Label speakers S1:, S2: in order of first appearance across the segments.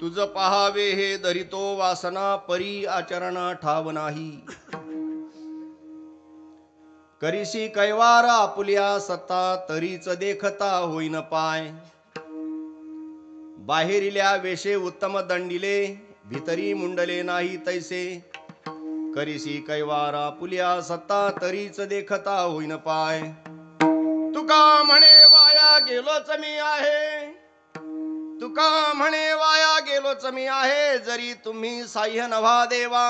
S1: तुझ पहावे हे धरितो वासना परी आचरण ठाव नाही. करीसी कैवार आपुल्या सत्ता तरीच देखता होईन पाय. बाहेरिल्या वेशे उत्तम दंडिले भितरी मुंडले नाही तैसे. करीसी कैवार आपुल्या सत्ता तरीच देखता होईन पाय. तुका म्हणे वाया गेलोच मी आहे. तुका म्हणे वाया गेलोच मी आहे. जरी तुम्ही साह्य नव्हा देवा.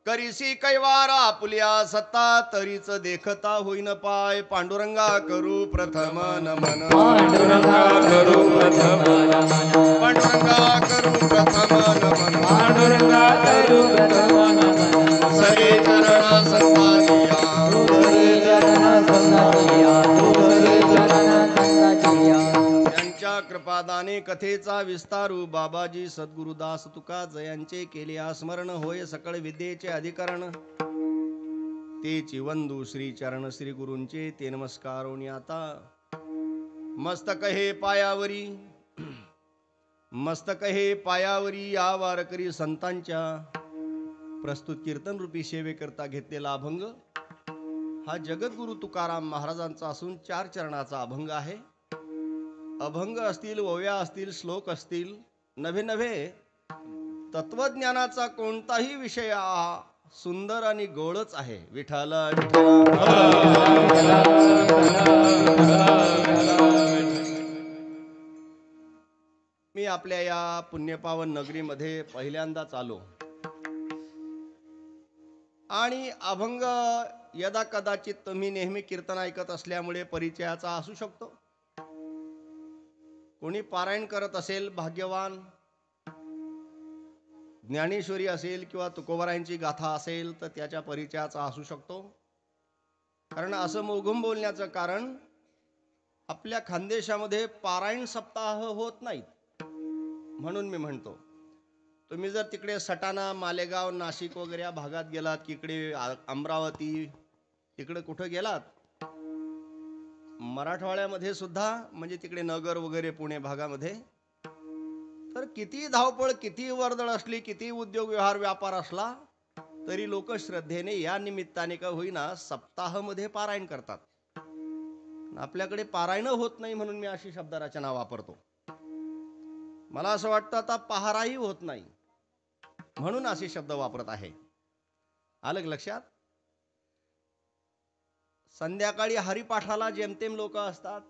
S1: करीसी कैवार आपुल्या सत्ता तरीच देखता होईन पाय. पांडुरंगा करू प्रथम नमन.
S2: पांडुरंगा करू प्रथम नमन.
S1: पांडुरंगा करू प्रथम नमन.
S2: पांडुरंगा करू प्रथम नमन.
S1: सरे चरण संताजिया.
S2: तुझे चरण संताजिया. तुझे चरण संताजिया.
S1: त्यांच्या कृपादाने कथेचा विस्तारू बाबाजी सद्गुरुदास तुका जयांचे केले स्मरण. होय सकळ विद्येचे अधिकरण. तेची वंदू श्री चरण श्री गुरूंचे ते नमस्कारोनी आता. मस्तक हे पायावरी. मस्तक हे पायावरी या वारकरी संतांच्या प्रस्तुत कीर्तन रूपी सेवेकरता घेतलेला अभंग हा जगद्गुरु तुकाराम महाराजांचा असून 4 चरणाचा अभंग आहे. अभंग असतील, ओव्या असतील, श्लोक असतील, नव्हे नव्हे तत्वज्ञानाचा कोणताही विषय हा सुंदर आणि गोडच आहे. विठ्ठल मी आपल्या या पुण्यपावन नगरीमध्ये पहिल्यांदाच आलो आणि अभंग यदा कदाचित तुम्ही नेहमी कीर्तन ऐकत असल्यामुळे परिचयाचा असू शकतो. कोणी पारायण करत असेल भाग्यवान, ज्ञानेश्वरी असेल किंवा तुकोबारायांची गाथा असेल तर त्याच्या परिचयाचा असू शकतो. कारण असं मोघम बोलण्याचं कारण आपल्या खानदेशामध्ये पारायण सप्ताह होत नाहीत म्हणून मी म्हणतो. तुम्ही जर तिकडे सटाणा, मालेगाव, नाशिक वगैरे या भागात गेलात, इकडे अमरावती, तिकडे कुठं गेलात, मराठवाड्यामध्ये सुद्धा म्हणजे तिकडे नगर वगैरे पुणे भागामध्ये, तर किती धावपळ, किती वर्दळ असली, किती उद्योग व्यवहार व्यापार असला तरी लोक श्रद्धेने या निमित्ताने का होईना सप्ताहामध्ये पारायण करतात. आपल्याकडे पारायण होत नाही म्हणून मी अशी शब्दरचना वापरतो. मला असं वाटतं आता पहाराही होत नाही म्हणून असे शब्द वापरत आहे. आलं लक्षात? संध्याकाळी हरिपाठाला जेमतेम लोक असतात.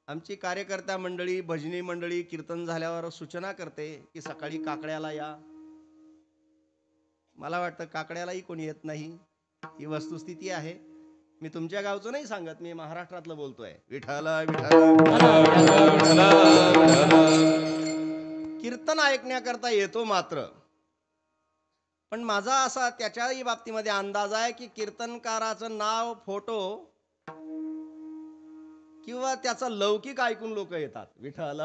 S1: आमची कार्यकर्ता मंडळी, भजनी मंडळी कीर्तन झाल्यावर सूचना करते की सकाळी काकड्याला या. मला वाटतं काकड्यालाही कोणी येत नाही. ही वस्तुस्थिती आहे. मी तुमच्या गावचं नाही सांगत, मी महाराष्ट्रातलं बोलतोय. विठ्ठल कीर्तन ऐकण्याकरता येतो मात्र. पण माझा असा त्याच्याही बाबतीमध्ये अंदाज आहे की कीर्तनकाराचं नाव, फोटो किंवा त्याचा लौकिक ऐकून लोक येतात. विठ्ठल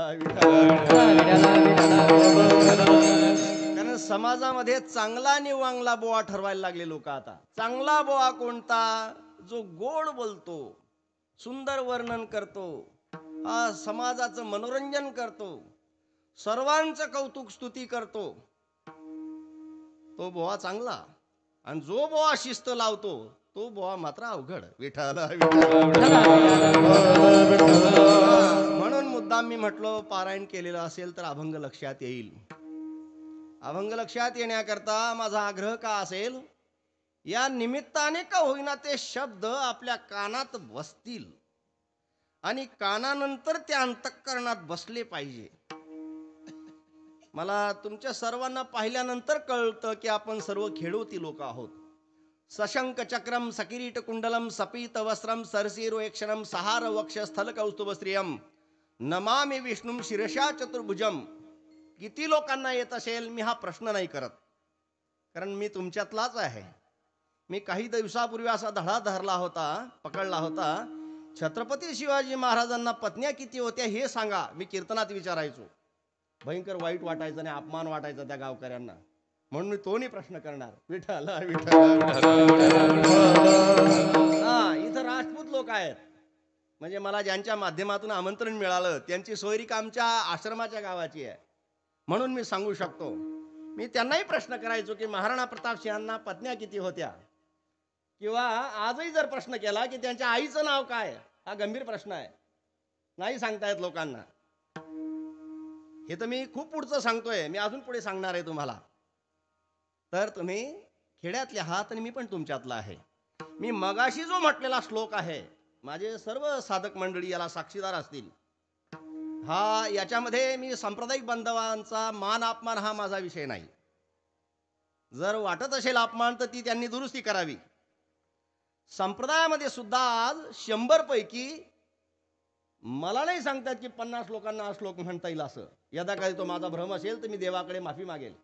S1: कारण समाजामध्ये चांगला आणि वांगला बोवा ठरवायला लागले लोक आता. चांगला बोवा कोणता? जो गोड बोलतो, सुंदर वर्णन करतो, हा समाजाचं मनोरंजन करतो, सर्वांचं कौतुक स्तुती करतो, तो बोवा चांगला. आणि जो बोवा शिस्त लावतो तो बोवा मात्र अवघड. विठ्ठल म्हणून मुद्दाम मी म्हटलो पारायण केलेलं असेल तर अभंग लक्षात येईल. अभंग लक्षात येण्याकरता माझा आग्रह का असेल, या निमित्ताने का होईना ते शब्द आपल्या कानात बसतील आणि कानानंतर त्या अंतःकरणात बसले पाहिजे. मला तुमच्या सर्वांना पाहिल्यानंतर कळतं की आपण सर्व खेळोती लोक आहोत. सशंक चक्रम सकिरीट कुंडलम सपीत वस्त्रम सरसीरो एकक्षणम सहार वक्ष स्थल कौस्तुभ स्त्रियम नमामि विष्णुम शिरशा चतुर्भुजम. किती लोकांना येत असेल मी हा प्रश्न नाही करत, कारण मी तुमच्यातलाच आहे. मी काही दिवसापूर्वी असा धडा धरला होता, पकडला होता, छत्रपती शिवाजी महाराजांना पत्न्या किती होत्या हे सांगा. मी कीर्तनात विचारायचो. भयंकर वाईट वाटायचं आणि अपमान वाटायचा त्या गावकऱ्यांना, म्हणून मी तोही प्रश्न करणार. विठ्ठल हा, इथं राजपूत लोक आहेत, म्हणजे मला ज्यांच्या माध्यमातून आमंत्रण मिळालं त्यांची सोयरीक आमच्या आश्रमाच्या गावाची आहे. म्हणून मी सांगू शकतो. मी त्यांनाही प्रश्न करायचो की महाराणा प्रताप सिंहांना पत्न्या किती होत्या, किंवा आजही जर प्रश्न केला की त्यांच्या आईचं नाव काय, हा गंभीर प्रश्न आहे, नाही सांगतायत लोकांना. हे तर मी खूप पुढचं सांगतोय, मी अजून पुढे सांगणार आहे तुम्हाला. तर तुम्ही खेड्यातले आहात आणि मी पण तुमच्यातला आहे. मी मगाशी जो म्हटलेला श्लोक आहे, माझे सर्व साधक मंडळी याला साक्षीदार असतील. हा याच्यामध्ये मी सांप्रदायिक बांधवांचा मान अपमान हा माझा विषय नाही. जर वाटत असेल अपमान तर ती त्यांनी दुरुस्ती करावी. संप्रदायामध्ये सुद्धा आज 100 पैकी मला नाही सांगतात की 50 लोकांना हा श्लोक म्हणता येईल. असं यदा काही तो माझा भ्रम असेल तर मी देवाकडे माफी मागेल.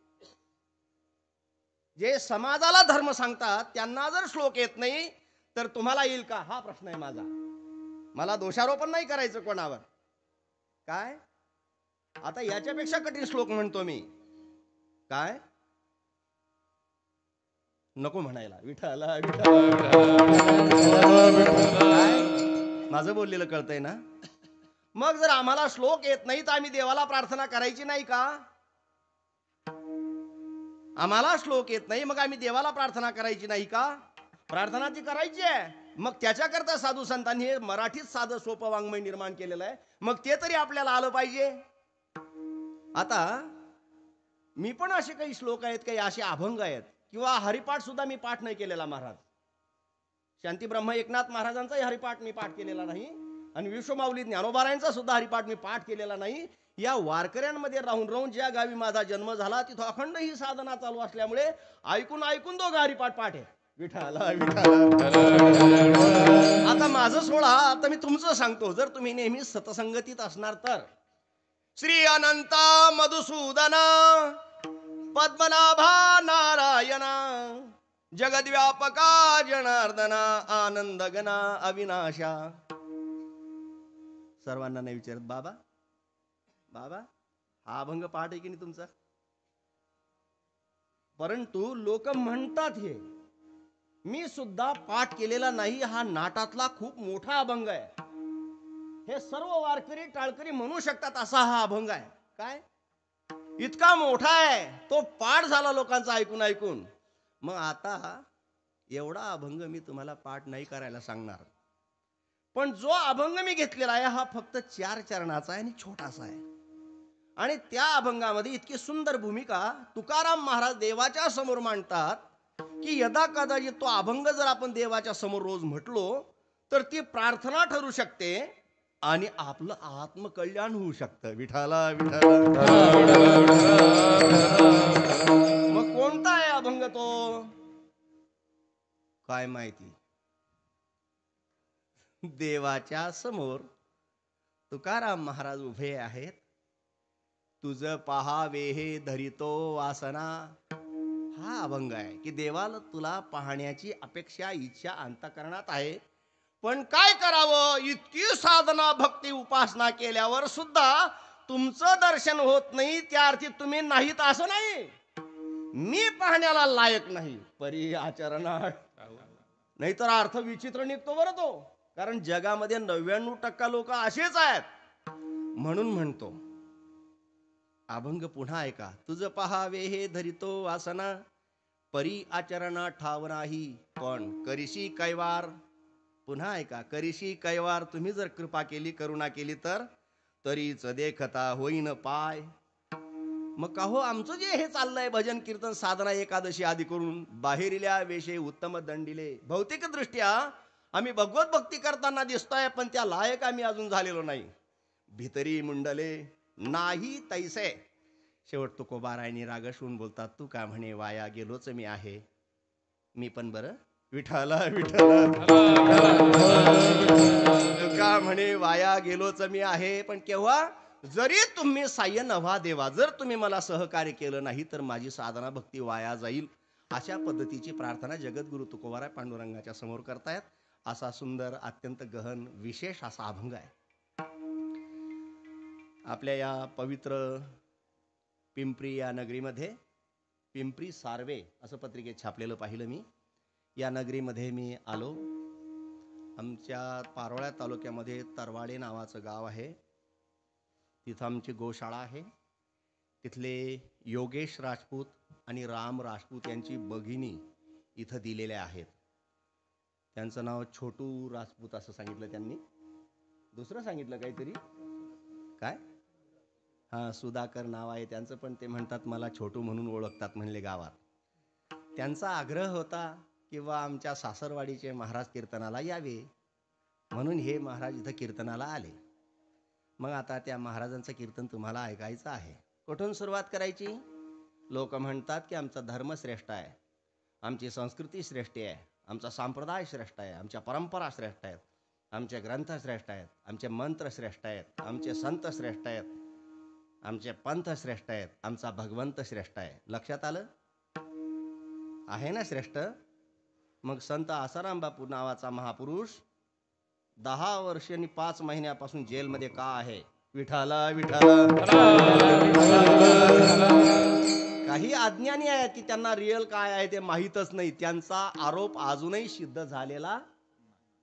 S1: जे समाजाला धर्म सांगतात त्यांना जर श्लोक येत नाही तर तुम्हाला येईल का, हा प्रश्न आहे माझा. मला दोषारोपण नाही करायचं कोणावर. काय आता याच्यापेक्षा कठीण श्लोक म्हणतो मी. काय नको म्हणायला, विठाला काय माझं बोललेलं कळतंय ना. मग जर आम्हाला श्लोक येत नाही तर आम्ही देवाला प्रार्थना करायची नाही का? आम्हाला श्लोक येत नाही मग आम्ही देवाला प्रार्थना करायची नाही का? प्रार्थना ती करायची आहे. मग त्याच्याकरता साधू संतांनी हे मराठीत साधं सोपं वाङ्मय निर्माण केलेलं आहे. मग ते तरी आपल्याला आलं पाहिजे. आता मी पण असे काही श्लोक आहेत, काही असे अभंग आहेत, किंवा हरिपाठ सुद्धा मी पाठ नाही केलेला महाराज. शांती ब्रह्म एकनाथ महाराजांचाही हरिपाठ मी पाठ केलेला नाही, आणि विश्वमाऊली ज्ञानोबारायांचा सुद्धा हरिपाठ मी पाठ केलेला नाही. या वारकऱ्यांमध्ये राहून राहून ज्या गावी माझा जन्म झाला तिथं अखंड ही साधना चालू असल्यामुळे ऐकून ऐकून दोघं हरिपाठ पाठ आहे. विठाला आता माझं सोळा, आता मी तुमचं सांगतो. जर तुम्ही नेहमी सतसंगतीत असणार तर श्री अनंत मधुसूदना पद्मनाभा नारायणा जगद्व्यापका जनार्दना आनंद गणा अविनाशा. सर्वांना नाही विचारत बाबा बाबा हा अभंग पाठ आहे की नाही तुमचा, परंतु लोक म्हणतात हे. मी सुद्धा पाठ केलेला नाही. हा नाटातला खूप मोठा अभंग आहे. हे सर्व वारकरी टाळकरी म्हणू शकतात असा हा अभंग आहे. काय इतका मोठा आहे, तो पाठ झाला लोकांचा ऐकून ऐकून. मग आता एवढा अभंग मी तुम्हाला पाठ नाही करायला सांगणार, पण जो अभंग मी घेतलेला आहे हा फक्त 4 चरणाचा आहे आणि छोटासा आहे. आणि त्या अभंगामध्ये इतकी सुंदर भूमिका तुकाराम महाराज देवाच्या समोर मांडतात की यदा कदाचित तो अभंग जर आपण देवाच्या समोर रोज म्हटलो तर ती प्रार्थना ठरू शकते आणि आपलं आत्मकल्याण होऊ शकतं. विठाला मग कोणता आहे अभंग तो, काय माहिती. देवाच्या समोर तुकाराम महाराज उभे आहेत. तुझ पहावे हे धरितो वासना, हा अभंग आहे की देवाला तुला पाहण्याची अपेक्षा इच्छा अंतःकरणात आहे. पण काय करावं, इतकी साधना भक्ती उपासना केल्यावर सुद्धा तुमचं दर्शन होत नाही. त्या अर्थी तुम्ही नाहीत असं नाही, मी पाहण्याला लायक नाही. परी आचरणात नाहीतर अर्थ विचित्र निघतो बरं तो. कारण जगामध्ये 99% लोक असेच आहेत. म्हणून म्हणतो अभंग पुन्हा ऐका. तुझ पहावे हे धरितो वासना, परी आचरणा ठाव नाही, पण करीशी कैवार. पुन्हा ऐका, करीशी कैवार. तुम्ही जर कृपा केली करुणा केली तर तरीच देखता होईन पाय. मग का हो, आमचं जे हे चाललंय भजन कीर्तन साधना एकादशी आदी करून बाहेरील्या वेशे उत्तम दंडिले, भौतिक दृष्ट्या आम्ही भगवत भक्ती करताना दिसतोय, पण त्या लायक आम्ही अजून झालेलो नाही. भितरी मुंडले नाही तैसे. शेवट तुकोबारायनी रागशून बोलतात, तू का म्हणे वाया गेलोच मी आहे. मी पण बरं विठाला तू का म्हणे वाया गेलोच मी आहे. पण केव्हा, जरी तुम्ही साह्य नव्हा देवा, जर तुम्ही मला सहकार्य केलं नाही तर माझी साधना भक्ती वाया जाईल. अशा पद्धतीची प्रार्थना जगद्गुरु तुकोबाराय पांडुरंगाच्या समोर करतायत. असा सुंदर अत्यंत गहन विशेष असा अभंग आहे. आपल्या या पवित्र पिंपरी या नगरीमध्ये, पिंपरी सार्वे असं पत्रिकेत छापलेलं पाहिलं मी. या नगरीमध्ये मी आलो. आमच्या पारोळ्या तालुक्यामध्ये तरवाडे नावाचं गाव आहे. तिथं आमची गोशाळा आहे. तिथले योगेश राजपूत आणि राम राजपूत यांची भगिनी इथं दिलेल्या आहेत. त्यांचं नाव छोटू राजपूत असं सांगितलं त्यांनी. दुसरं सांगितलं काहीतरी, काय? हां, सुधाकर नाव आहे त्यांचं, पण ते म्हणतात मला छोटू म्हणून ओळखतात म्हणले गावात. त्यांचा आग्रह होता किंवा आमच्या सासरवाडीचे महाराज कीर्तनाला यावे, म्हणून हे महाराज इथं कीर्तनाला आले. मग आता त्या महाराजांचं कीर्तन तुम्हाला ऐकायचं आहे. कुठून सुरुवात करायची? लोक म्हणतात की आमचा धर्म श्रेष्ठ आहे, आमची संस्कृती श्रेष्ठ आहे, आमचा संप्रदाय श्रेष्ठ आहे, आमच्या परंपरा श्रेष्ठ आहेत, आमचे ग्रंथ श्रेष्ठ आहेत, आमचे मंत्र श्रेष्ठ आहेत, आमचे संत श्रेष्ठ आहेत, आमचे पंथ श्रेष्ठ आहेत, आमचा भगवंत श्रेष्ठ आहे. लक्षात आलं? आहे ना श्रेष्ठ? मग संत आसाराम बापू नावाचा महापुरुष 10 वर्ष आणि 5 महिन्यापासून जेलमध्ये का आहे? विठाला विठाला. काही अज्ञानी आहेत की त्यांना रिअल काय आहे ते माहीतच नाही. त्यांचा आरोप अजूनही सिद्ध झालेला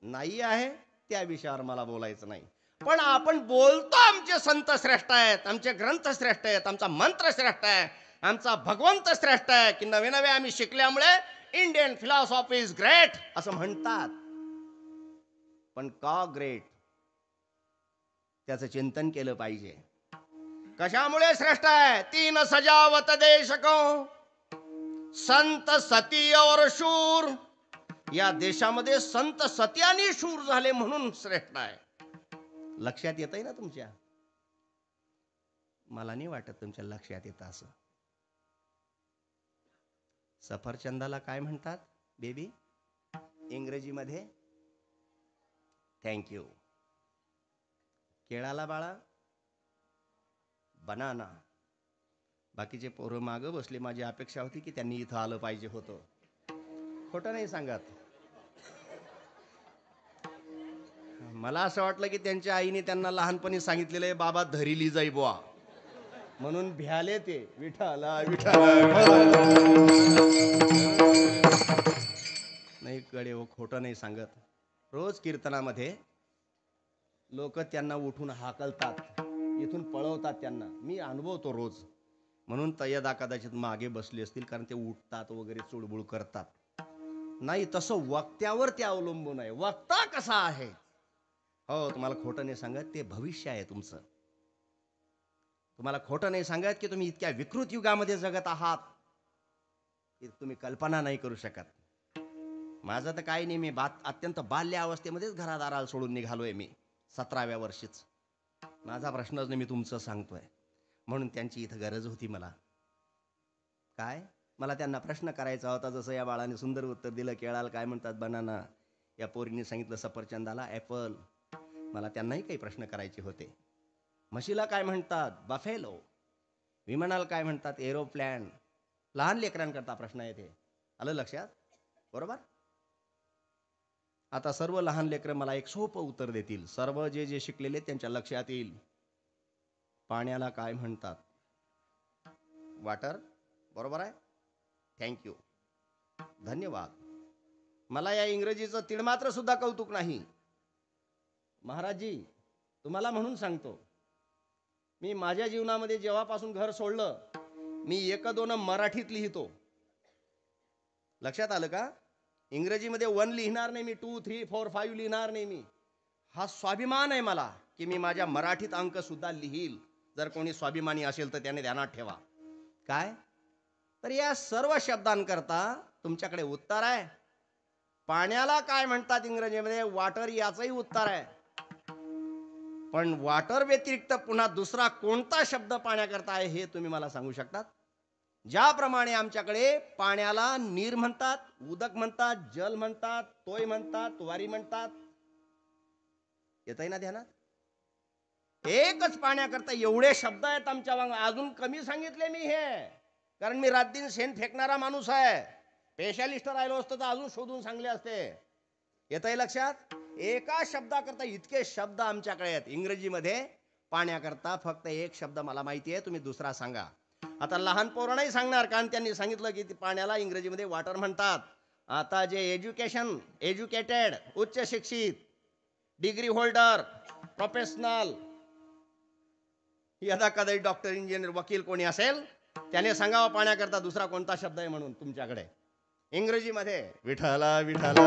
S1: नाही आहे. त्या विषयावर मला बोलायचं नाही. पण आपण बोलतो आमचे संत श्रेष्ठ आहेत, आमचे ग्रंथ श्रेष्ठ आहेत, आमचा मंत्र श्रेष्ठ आहे, आमचा भगवंत श्रेष्ठ आहे, की नवे नवे आम्ही शिकल्यामुळे इंडियन फिलॉसॉफी इज ग्रेट असं म्हणतात. पण का ग्रेट त्याचं चिंतन केलं पाहिजे. कशामुळे श्रेष्ठ आहे? 3 सजावत देश को, संत सती और शूर. या देशामध्ये संत सती आणि शूर झाले म्हणून श्रेष्ठ आहे. लक्षात येतंय ना तुमच्या? मला नाही वाटत तुमच्या लक्षात येतं असं. सफरचंदाला काय म्हणतात बेबी इंग्रजीमध्ये? थँक्यू. केळाला बाळा बनाना. बाकीचे पोरं मागं बसले. माझी अपेक्षा होती की त्यांनी इथं आलं पाहिजे होतं. खोटं नाही सांगत. मला असं वाटलं की त्यांच्या आईने त्यांना लहानपणी सांगितलेलं आहे बाबा धरिली जाई बुवा, म्हणून भ्याले ते. विठाला विठाला नाही कडे हो, खोटं नाही सांगत. रोज कीर्तनामध्ये लोक त्यांना उठून हाकलतात, इथून पळवतात त्यांना. मी अनुभवतो रोज. म्हणून तयदा कदाचित मागे बसले असतील, कारण ते उठतात वगैरे चुळबुळ करतात. नाही, तसं वक्त्यावर ते अवलंबून आहे. वक्ता कसा आहे? हो, तुम्हाला खोटं नाही सांगत, ते भविष्य आहे तुमचं. तुम्हाला खोटं नाही सांगत की तुम्ही इतक्या विकृत युगामध्ये जगत आहात, तुम्ही कल्पना नाही करू शकत. माझं तर काही नाही, मी अत्यंत बाल्य अवस्थेमध्येच घरादाराला सोडून निघालोय. मी 17व्या वर्षीच. माझा प्रश्नच नाही, मी तुमचं सांगतोय. म्हणून त्यांची इथं गरज होती मला. काय? मला त्यांना प्रश्न करायचा होता. जसं या बाळाने सुंदर उत्तर दिलं, केळाला काय म्हणतात? बनाना. या पोरीने सांगितलं सफरचंदाला ऍपल. मला त्यांनाही काही प्रश्न करायचे होते. म्हशीला काय म्हणतात? बफेलो. विमानाला काय म्हणतात? एरोप्लॅन. लहान लेकरांकरता प्रश्न येते. आलं लक्षात? बरोबर. आता सर्व लहान लेकरं मला एक सोपं उत्तर देतील. सर्व जे जे शिकलेले त्यांच्या लक्षात येईल. पाण्याला काय म्हणतात? वॉटर. बरोबर आहे. थँक्यू, धन्यवाद. मला या इंग्रजीचं तिळमात्र सुद्धा कौतुक नाही. महाराजजी, तुम्हाला म्हणून सांगतो, मी माझ्या जीवनामध्ये जेव्हापासून घर सोडलं, मी 1-2 मराठीत लिहितो. लक्षात आलं का? इंग्रजीमध्ये 1 लिहिणार नाही मी, 2, 3, 4, 5 लिहिणार नाही मी. हा स्वाभिमान आहे मला की मी माझ्या मराठीत अंक सुद्धा लिहील. जर कोणी स्वाभिमानी असेल तर त्याने ध्यानात ठेवा. काय? तर या सर्व शब्दांकरता तुमच्याकडे उत्तर आहे. पाण्याला काय म्हणतात इंग्रजीमध्ये? वॉटर. याचंही उत्तर आहे. पण वॉटर व्यतिरिक्त पुन्हा दुसरा कोणता शब्द पाण्याकरता आहे हे तुम्ही मला सांगू शकतात? ज्याप्रमाणे आमच्याकडे पाण्याला नीर म्हणतात, उदक म्हणतात, जल म्हणतात, तोय म्हणतात, वारी म्हणतात. येतंय ना ध्यानात? एकच पाण्याकरता एवढे शब्द आहेत आमच्या वांग. अजून कमी सांगितले मी हे, कारण मी रातदिन शेण फेकणारा माणूस आहे. स्पेशालिस्ट राहिलो असतो तर अजून शोधून सांगले असते. येतंय लक्षात? एका शब्दाकरता इतके शब्द आमच्याकडे आहेत. इंग्रजीमध्ये पाण्याकरता फक्त एक शब्द मला माहिती आहे, तुम्ही दुसरा सांगा. आता लहान पोरं नाही सांगणार, कारण त्यांनी सांगितलं की पाण्याला इंग्रजीमध्ये वॉटर म्हणतात. आता जे एज्युकेटेड, उच्च शिक्षित, डिग्री होल्डर, प्रोफेशनल, यदा कदाचित डॉक्टर, इंजिनियर, वकील कोणी असेल त्याने सांगावं पाण्याकरता दुसरा कोणता शब्द आहे म्हणून तुमच्याकडे. इंग्रजीमध्ये विठाला विठाला.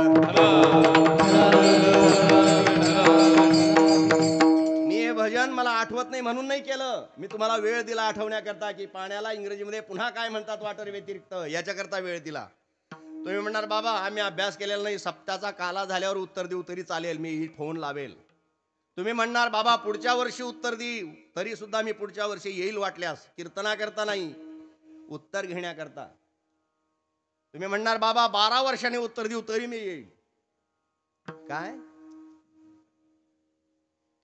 S1: मी हे भजन मला आठवत नाही म्हणून नाही केलं, मी तुम्हाला वेळ दिला आठवण्याकरता की पाण्याला इंग्रजीमध्ये पुन्हा काय म्हणतात वाटर व्यतिरिक्त, याच्याकरता वेळ दिला. तुम्ही म्हणणार बाबा आम्ही अभ्यास केलेला नाही, सप्ताहाचा काला झाल्यावर उत्तर देऊ तरी चालेल, मी ही फोन लावेल. तुम्ही म्हणणार बाबा पुढच्या वर्षी उत्तर देऊ, तरी सुद्धा मी पुढच्या वर्षी येईल वाटल्यास, कीर्तनाकरता नाही, उत्तर घेण्याकरता. तुम्ही म्हणणार बाबा 12 वर्षांनी उत्तर देऊ तरी मी येईल. काय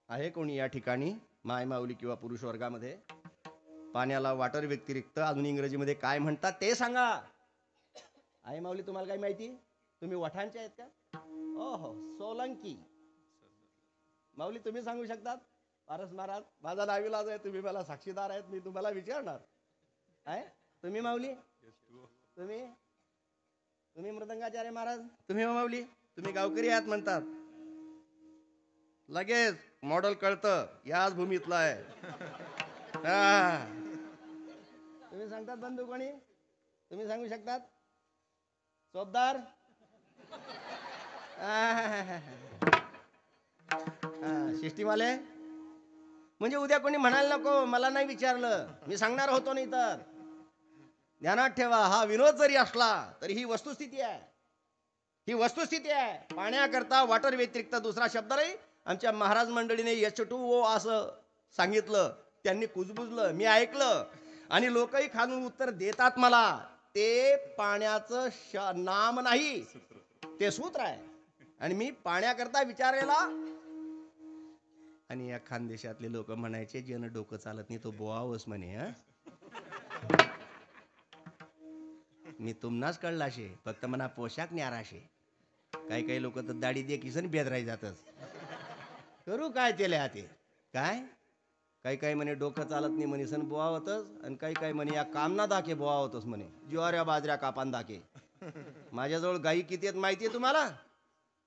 S1: आहे कोणी या ठिकाणी माय माऊली किंवा पुरुष वर्गामध्ये पाण्याला वाटर व्यतिरिक्त अजून इंग्रजीमध्ये काय म्हणतात ते सांगा. आहे माऊली तुम्हाला काय माहिती? तुम्ही वठांचे आहेत का? ओहो, सोलंकी. माऊली तुम्ही सांगू शकतात? पारस महाराज माझा नाविलाज आहे, तुम्ही मला साक्षीदार आहेत, मी तुम्हाला विचारणार आहे. तुम्ही माऊली? तुम्ही तुम्ही मृदंगाचार्य महाराज? तुम्ही माऊली? तुम्ही गावकरी आहात म्हणतात, लगेच मॉडेल कळतं याच भूमीतला आहे. तुम्ही सांगतात बंधू कोणी? तुम्ही सांगू शकतात? चोपदार? शिष्टीमाले? म्हणजे उद्या कोणी म्हणायला नको मला नाही विचारलं, मी सांगणार होतो नाही तर. ध्यानात ठेवा, हा विनोद जरी असला तरी ही वस्तुस्थिती आहे, ही वस्तुस्थिती आहे. पाण्याकरता वाटर व्यतिरिक्त दुसरा शब्द नाही. आमच्या महाराज मंडळीने H2O असं सांगितलं, त्यांनी कुजबुजलं, मी ऐकलं आणि लोकही खालून उत्तर देतात मला. ते पाण्याचं नाम नाही, ते सूत्र आहे. आणि मी पाण्याकरता विचारायला, आणि या खानदेशातले लोक म्हणायचे ज्यानं डोकं चालत नाही तो बोवावस म्हणे. मी तुम्हाच कळला शे, फक्त म्हणा पोशाख न्याराशे. काही काही लोक तर दाढी दे किसन बेदराई जातच. करू काय त्याला हाते काय? काही काही म्हणे डोकं चालत नाही म्हणे सन बोवा होतच, आणि काही काही म्हणे या कामना दाखे बोवा होतच म्हणे, ज्वाऱ्या बाजऱ्या कापान दाखे. माझ्याजवळ गायी किती आहेत माहिती आहे तुम्हाला?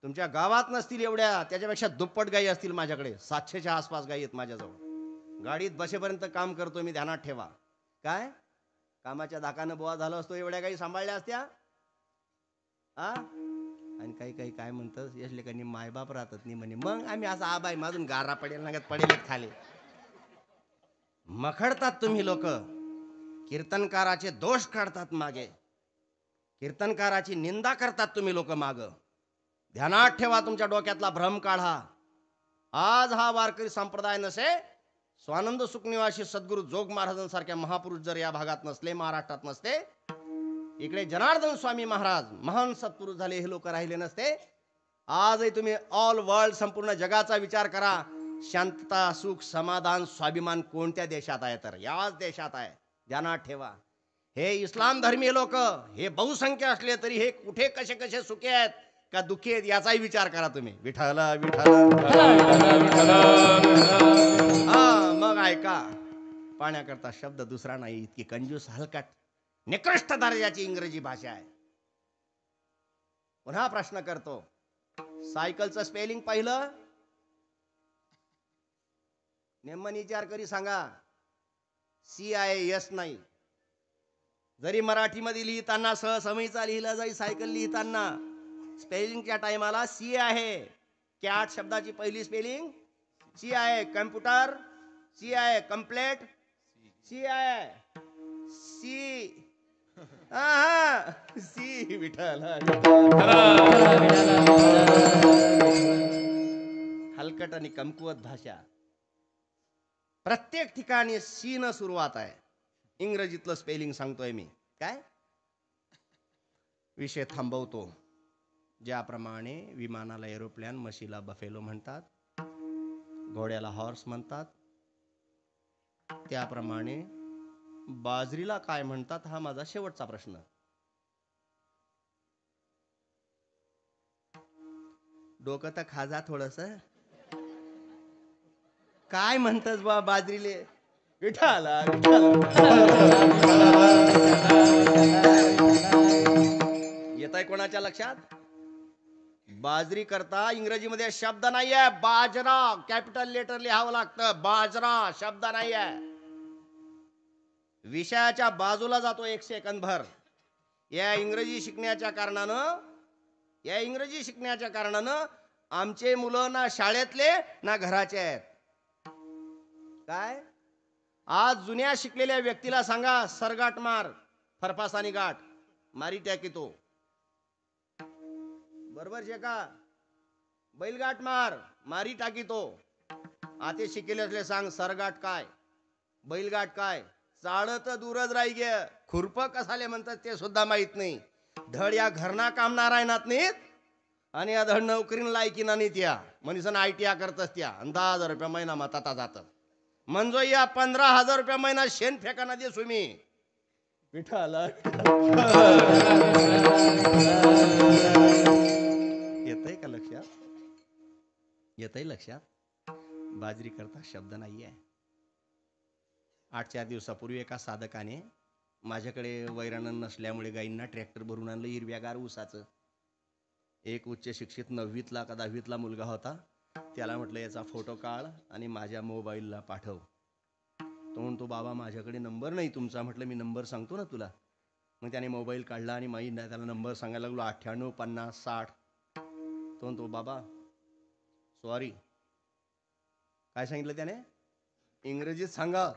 S1: तुमच्या गावात नसतील एवढ्या, त्याच्यापेक्षा दुप्पट गायी असतील माझ्याकडे. 700च्या आसपास गायी आहेत माझ्याजवळ. गाडीत बसेपर्यंत काम करतो मी, ध्यानात ठेवा. काय कामाच्या धाकानं बोवा झाला असतो, एवढ्या गायी सांभाळल्या असत्या. आणि काही काही काय म्हणतात यश लेखांनी मायबाप राहतात नाही म्हणे. मग आम्ही असं आबाई माझून गारा पडेल ना पडेल खाली. मखडतात तुम्ही लोक, कीर्तनकाराचे दोष काढतात मागे, कीर्तनकाराची निंदा करतात तुम्ही लोक माग. ध्यानात ठेवा, तुमच्या डोक्यातला भ्रम काढा. आज हा वारकरी संप्रदाय नसे, स्वानंद सुखनिवासी सद्गुरू जोग महाराजांसारख्या महापुरुष जर या भागात नसले, महाराष्ट्रात नसते, इकडे जनार्दन स्वामी महाराज महान सत्पुरुष झाले, हे लोक राहिले नसते. आजही तुम्ही ऑल वर्ल्ड संपूर्ण जगाचा विचार करा, शांतता, सुख, समाधान, स्वाभिमान कोणत्या देशात आहे? तर याच देशात आहे. ध्यानात ठेवा. हे इस्लाम धर्मीय लोक हे बहुसंख्य असले तरी हे कुठे कसे कसे सुखी आहेत का दुःखी आहेत याचाही विचार करा तुम्ही. विठाला विठाला. मग ऐका, पाण्याकरता शब्द दुसरा नाही, इतकी कंजूस हलकट निकृष्ट दर्जाची इंग्रजी भाषा आहे. पुन्हा प्रश्न करतो, सायकलचं स्पेलिंग पाहिलं? नेमन विचार करी सांगा. CIS नाही. जरी मराठीमध्ये लिहिताना सहसमयीचा लिहिला जाई, सायकल लिहिताना स्पेलिंगच्या टायमाला C आहे. कॅट शब्दाची पहिली स्पेलिंग C आहे. कम्प्युटर C आहे. कंप्लेट C आहे. C C Vitthal. हलकट आणि कमकुवत भाषा. प्रत्येक ठिकाणी सी न सुरुवात आहे. इंग्रजीतलं स्पेलिंग सांगतोय मी. काय विषय थांबवतो. ज्याप्रमाणे विमानाला एरोप्लेन, म्हशीला बफेलो म्हणतात, घोड्याला हॉर्स म्हणतात, त्याप्रमाणे बाजरीला काय म्हणतात हा माझा शेवटचा प्रश्न. डोकं तर खाजा थोडस. काय म्हणतस बा बाजरीले? विठाला येत आहे कोणाच्या लक्षात? बाजरी करता इंग्रजीमध्ये शब्द नाहीये बाजरा, कॅपिटल लेटर लिहावं लागतं. बाजरा शब्द नाहीये. विषयाच्या बाजूला जातो एक सेकंद भर. या इंग्रजी शिकण्याच्या कारणानं आमचे मुलं ना शाळेतले ना घराचे आहेत. काय आज जुन्या शिकलेल्या व्यक्तीला सांगा सरगाट मार, फरफासानी गाठ मारी टॅकितो, बरोबर शे का? बैलगाठ मार मारी टाकीतो. आते शिकेले सांग सरगाट काय बैलगाठ काय, चाळत दूरच राही गे. खुरप कसाले म्हणतात ते सुद्धा माहित नाही. धड या घरना कामना राहणार नाहीत आणि या धड नोकरीन लायकी ना नाही त्या मनीसन ITI करतच त्या 10,000 रुपये महिना माता जातात. म्हणजे या 15,000 रुपये महिना शेण फेकाना दे तुम्ही. विठाला येतंय का लक्षात? येतंय लक्षात? बाजरी करता शब्द नाहीये. 8-4 दिवसापूर्वी एका साधकाने माझ्याकडे वैरण नसल्यामुळे गाईंना ट्रॅक्टर भरून आणलं हिरव्यागार ऊसाचं. एक उच्च शिक्षित 9वीतला का 10वीतला मुलगा होता. त्याला म्हटलं याचा फोटो काढ आणि माझ्या मोबाईलला पाठव. तो म्हणतो बाबा माझ्याकडे नंबर नाही तुमचा. म्हटलं मी नंबर सांगतो ना तुला. मग त्याने मोबाईल काढला आणि त्याला नंबर सांगायला लागलो 98 50 60. तो म्हणतो बाबा सॉरी. काय सांगितलं त्याने? इंग्रजीत सांगा.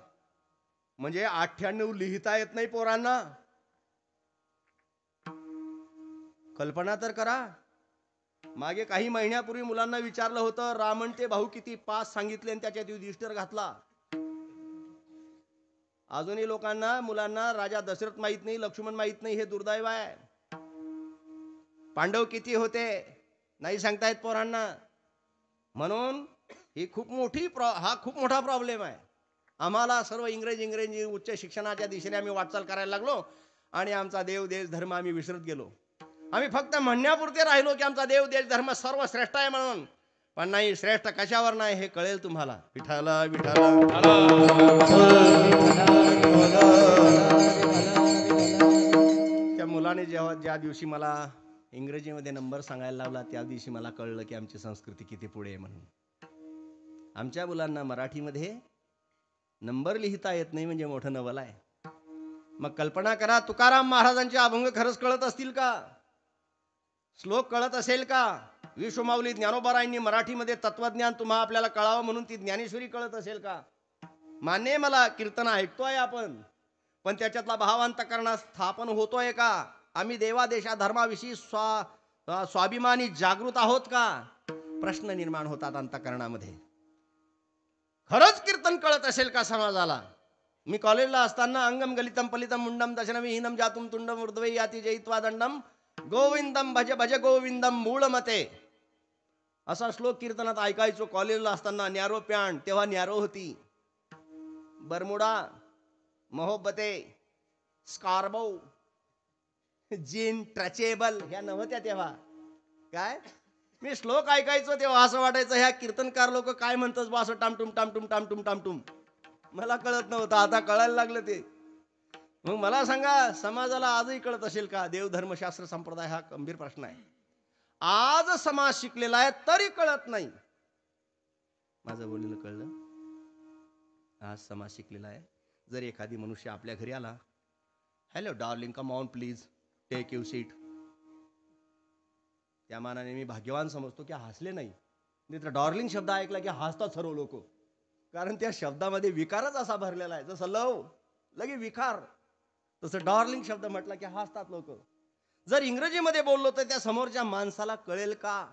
S1: म्हणजे 98 लिहिता येत नाही पोरांना. कल्पना तर करा. मागे काही महिन्यापूर्वी मुलांना विचारलं होतं रामणते भाऊ किती 5 सांगितले आणि त्याच्यात युधिष्ठिर घातला. अजूनही लोकांना मुलांना राजा दशरथ माहित नाही, लक्ष्मण माहित नाही. हे दुर्दैव आहे. पांडव किती होते नाही सांगतायत पोरांना. म्हणून ही खूप मोठा प्रॉब्लेम आहे. आम्हाला सर्व इंग्रजी उच्च शिक्षणाच्या दिशेने आम्ही वाटचाल करायला लागलो आणि आमचा देव देश धर्म आम्ही विसरत गेलो. आम्ही फक्त म्हणण्यापुरते राहिलो की आमचा देव देश धर्म सर्व श्रेष्ठ आहे म्हणून. पण नाही, श्रेष्ठ कशावर नाही हे कळेल तुम्हाला. विठाला विठाला त्या मुलाने ज्या दिवशी मला इंग्रजीमध्ये नंबर सांगायला लावला त्या दिवशी मला कळलं की आमची संस्कृती किती पुढे आहे म्हणून. आमच्या मुलांना मराठीमध्ये नंबर लिहिता येत नाही म्हणजे मोठं नवल आहे. मग कल्पना करा तुकाराम महाराजांचे अभंग खरंच कळत असतील का? श्लोक कळत असेल का? विश्वमाऊली ज्ञानोबारायांनी मराठीमध्ये तत्वज्ञान तुम्हा आपल्याला कळावं म्हणून ती ज्ञानेश्वरी कळत असेल का? मान्य मला कीर्तन ऐकतोय आपण, पण त्याच्यातला भावांतकरणात स्थापन होतोय का? आम्ही देवा देशा धर्माविषयी स्वाभिमानी जागृत आहोत का? प्रश्न निर्माण होतात अंतकरणामध्ये. खरंच कीर्तन कळत असेल का समाजाला? मी कॉलेजला असताना अंगम गलितम पलितम मुंडम दशनविहीनम जातुम तुंडम ऊर्ध्वे याती जयित्वा दंडम गोविंदम भज भज गोविंदम मूळ मते असा श्लोक कीर्तनात ऐकायचो कॉलेजला असताना. न्यारो पॅन्ट तेव्हा न्यारो होती. बरमुडा, मोहब्बते, स्कार्बो, जीन ट्रचेबल ह्या नव्हत्या तेव्हा. काय मी श्लोक ऐकायचो तेव्हा असं वाटायचं ह्या कीर्तनकार लोक काय म्हणतात बा असं टामटुम टामटुम टामटुम टामटुम. मला कळत नव्हतं, आता कळायला लागलं ते. मग मला सांगा समाजाला आजही कळत असेल का? देव धर्मशास्त्र संप्रदाय हा गंभीर प्रश्न आहे. आज समाज शिकलेला आहे तरी कळत नाही. माझं बोललेलं कळलं? आज समाज शिकलेला आहे. जर एखादी मनुष्य आपल्या घरी आला, hello darling come on please take you seat, त्या मानाने मी भाग्यवान समजतो की हसले नाही. नाही तर डार्लिंग शब्द ऐकला की हसतात सर्व लोक. कारण त्या शब्दामध्ये विकारच असा भरलेला आहे. जसं लव लगे विकार, तसं डार्लिंग शब्द म्हटला की हसतात लोक. जर इंग्रजीमध्ये बोललो तर त्या समोरच्या माणसाला कळेल का?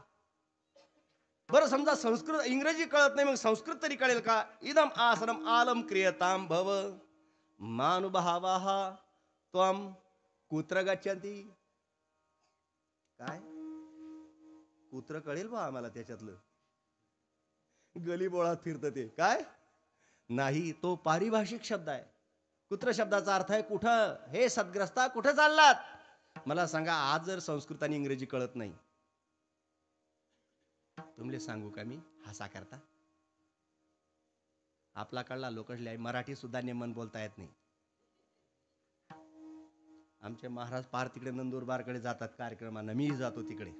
S1: बरं समजा संस्कृत इंग्रजी कळत नाही, मग संस्कृत तरी कळेल का? इदम आसनम आलम क्रियताम भव मानुभावाः त्वम कुत्र गच्छन्ति. काय कुत्र कळेल बा आम्हाला त्याच्यातलं. गलीबोळात फिरतं ते काय नाही, तो पारिभाषिक शब्द आहे. कुत्र शब्दाचा अर्थ आहे कुठं. हे सद्ग्रस्ता कुठं चाललात? मला सांगा आज जर संस्कृत आणि इंग्रजी कळत नाही, तुमले सांगू का मी हसा करता आपला कळला लोकच मराठी सुद्धा नेमन बोलता येत नाही. आमचे महाराज पार तिकडे नंदुरबारकडे जातात कार्यक्रमांना, मीही जातो तिकडे.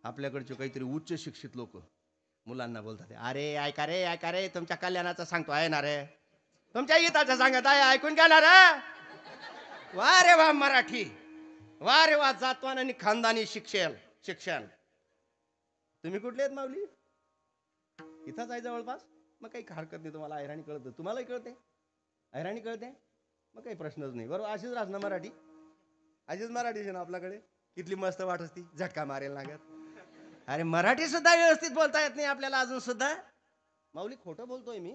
S1: आपल्याकडचे काहीतरी उच्च शिक्षित लोक मुलांना बोलतात, अरे ऐका रे तुमच्या कल्याणाचं सांगतो आहे ना रे. तुमच्या गीताचं सांगत आहे, ऐकून घेणार हं? वा रे वा मराठी, वा रे वा जातवान आणि खानदानी शिक्षण. तुम्ही कुठले आहेत माऊली? इथंच आहे जवळपास. मग काही हरकत नाही, तुम्हाला ऐराणी कळतं, तुम्हालाही कळते, ऐराणी कळते, मग काही प्रश्नच नाही. बरोबर अशीच राहत ना मराठी, अशीच मराठी ना आपल्याकडे. कितली मस्त वाट असती, झटका मारेल लागत. अरे मराठी सुद्धा व्यवस्थित बोलता येत नाही आपल्याला अजून सुद्धा. माऊली खोटं बोलतोय मी,